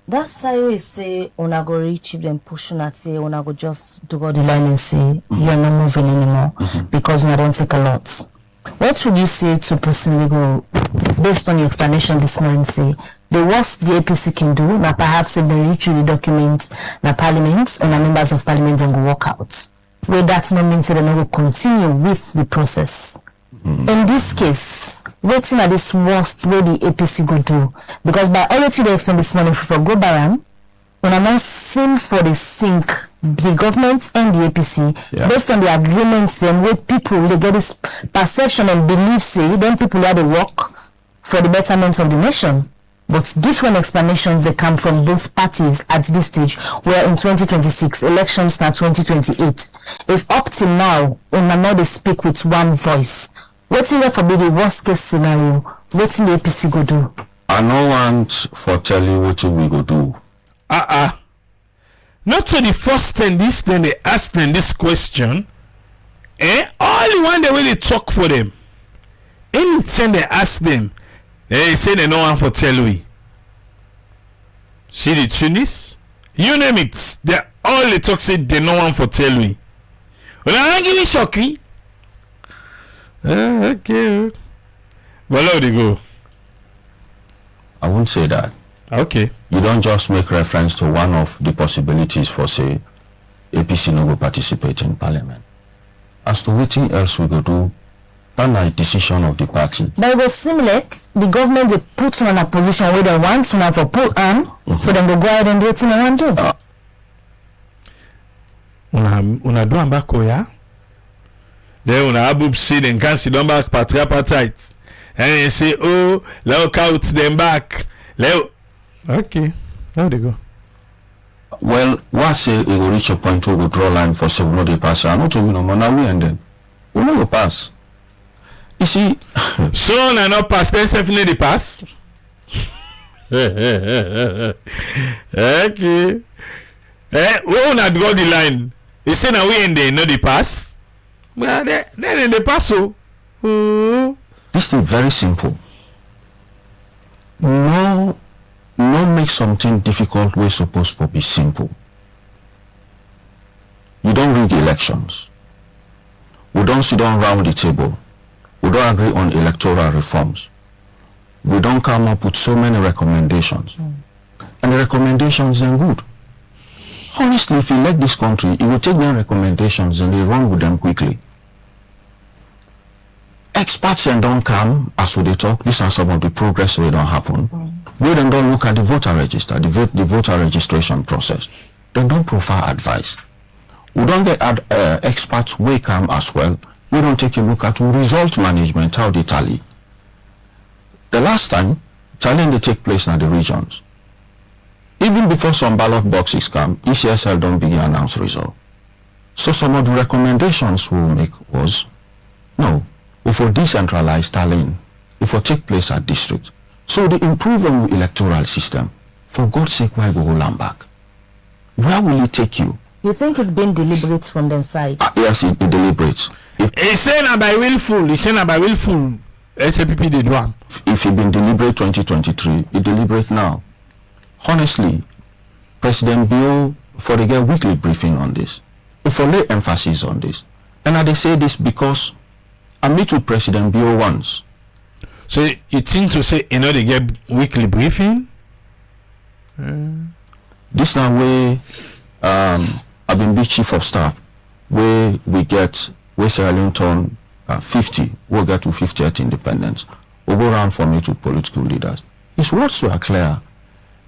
That's why we say una go reach if them push una say una go just do the line and say you're not moving anymore because una don't take a lot. What would you say to person we go based on your explanation this morning say the worst the APC can do now perhaps if they reach you the document na parliament or na members of parliament and go walk out. Where that no means they no go continue with the process. In this case, waiting at this worst where the APC go do because by all that you explained this morning for go baram when I'm not seen for the sink the government and the APC based on the agreements and where people they get this perception and belief say then people are the work for the betterment of the nation. But different explanations they come from both parties at this stage where in 2026 elections now 2028. If up till now now they speak with one voice, what's in there for be the worst case scenario? What's in the APC go do? I no want for tell you what we go do. Not to the first thing this then they ask them this question. All the one they really talk for them. Anything they ask them, they say they no one for tell we. See the Tunis? You name it. They all the talk say they no one for tell we. Well, I give you shocking. Okay. Well, how they go? I won't say that. Okay. You don't just make reference to one of the possibilities for say APC no go participate in parliament. As to what else we go do, that's a decision of the party. But it was seem like the government they put you in a position where they want to now for pull on, so then they go ahead and do it in a one do. Una do am back ya? Then una abub see them can see them back patriarchate. And you say, oh, look out them back. Okay, how they go? Well, what say it will reach a point where we draw line for 7 no they pass. I'm not talking no more now we and then. We no go pass. You see, so na not pass, then definitely pass. Okay. We wanna draw the line. You say now we and they know the pass. Well, then they pass so. This is very simple. No make something difficult where it's supposed to be simple. You don't rig elections. We don't sit down round the table. We don't agree on electoral reforms. We don't come up with so many recommendations. And the recommendations are good. Honestly, if you like this country, you will take their recommendations and they run with them quickly. Experts and don't come as they talk. These are some of the progress that don't happen. We then don't look at the voter register, the voter registration process. They don't provide advice. We don't get experts we come as well. We don't take a look at result management, how they tally. The last time, tallying they take place in the regions. Even before some ballot boxes come, ECSL don't begin announce result. So some of the recommendations we'll make was, no, if we decentralize tallying, if we take place at district. So the improvement electoral system, for God's sake, why go hold them back? Where will it take you? You think it's been deliberate from their side? Yes, it's deliberate. He say na by willful. He say na by willful. SAPP did one. If it been deliberate 2023, it deliberate now. Honestly, President Bill for the get weekly briefing on this. If I lay emphasis on this, and I say this because I meet with President Bill once. So you think to say you know they get weekly briefing? This now way I've been big chief of staff where Sierra Leone turn 50, we'll get to 50th independence. We'll go around for me to political leaders. His words were clear.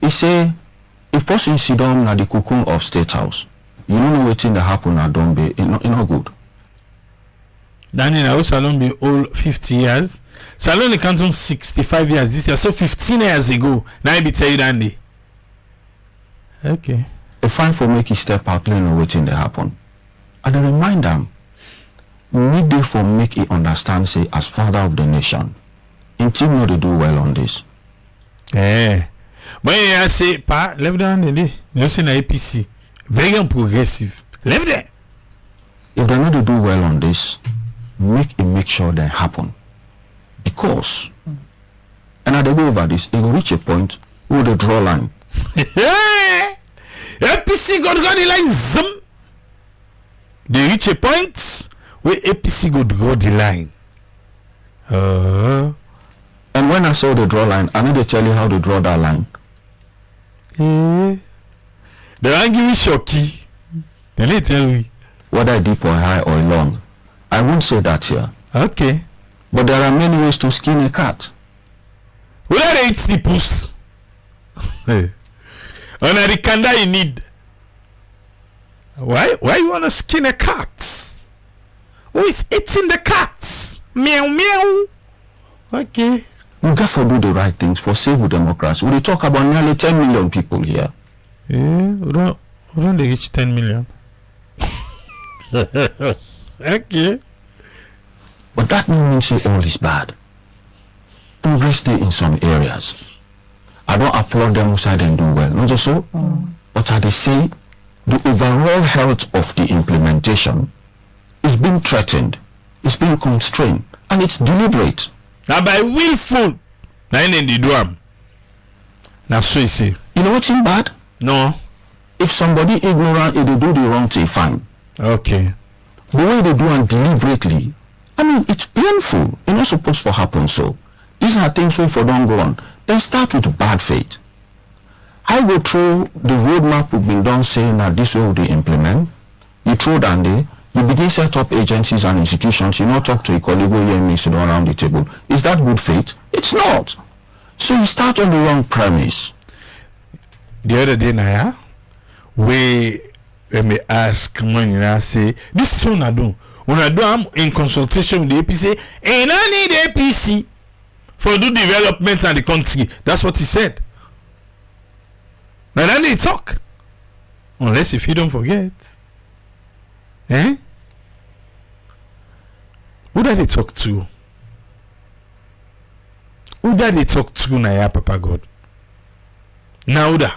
He say, if person sit down at the cocoon of State House, you don't know what thing that happen at Dombe, it's not good. Daniel, I was Salon be old 50 years. Salon the canton 65 years this year, so 15 years ago. Now I be tell you Dandy. Okay. A fine for make his step out, learn waiting that happen. And I remind them, midday for make it understand, say, as father of the nation, in team know they do well on this. Eh. But I say, pa, left down the day. You see na APC. Very progressive. Left there. If they know they do well on this, make sure they happen. Because, and as they go over this, it will reach a point where they draw line. APC got the line. Zoom. They reach a point where APC go draw the line. And when I saw the draw line, I need to tell you how to draw that line. They don't give me shocky. They tell me whether deep or high or long. I won't say that here. Okay. But there are many ways to skin a cat. Where they eat the puss? On the candle you need. Why you wanna skin a cat? Who is eating the cat? Meow meow. Okay. We got to do the right things for civil democracy. We talk about nearly 10 million people here. Yeah, we don't reach 10 million. Okay. But that doesn't mean say all is bad. Progress there in some areas. I don't applaud them who say they do well. Not just so. But as they say, the overall health of the implementation is being threatened, it's being constrained, and it's deliberate. Now by willful, now in the do now so you say. You know what's in bad? No. If somebody ignorant, if they do the wrong thing, fine. Okay. The way they do it deliberately, I mean, it's painful. It's not supposed to happen so. These are things we for don't go on. Then start with bad faith. I go through the roadmap we've been done saying that this way they implement. You throw down there, you begin set up agencies and institutions, you not talk to a colleague who hear me sit down around the table. Is that good faith? It's not. So you start on the wrong premise. The other day, Naya, when me ask when you say, this is what I do. When I do, I'm in consultation with the APC, and I need the APC for do development in the country. That's what he said. Now then they talk. Unless if you don't forget. Eh? Who did they talk to? Who did they talk to Naya Papa God? Now who da?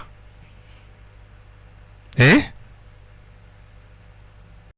Eh?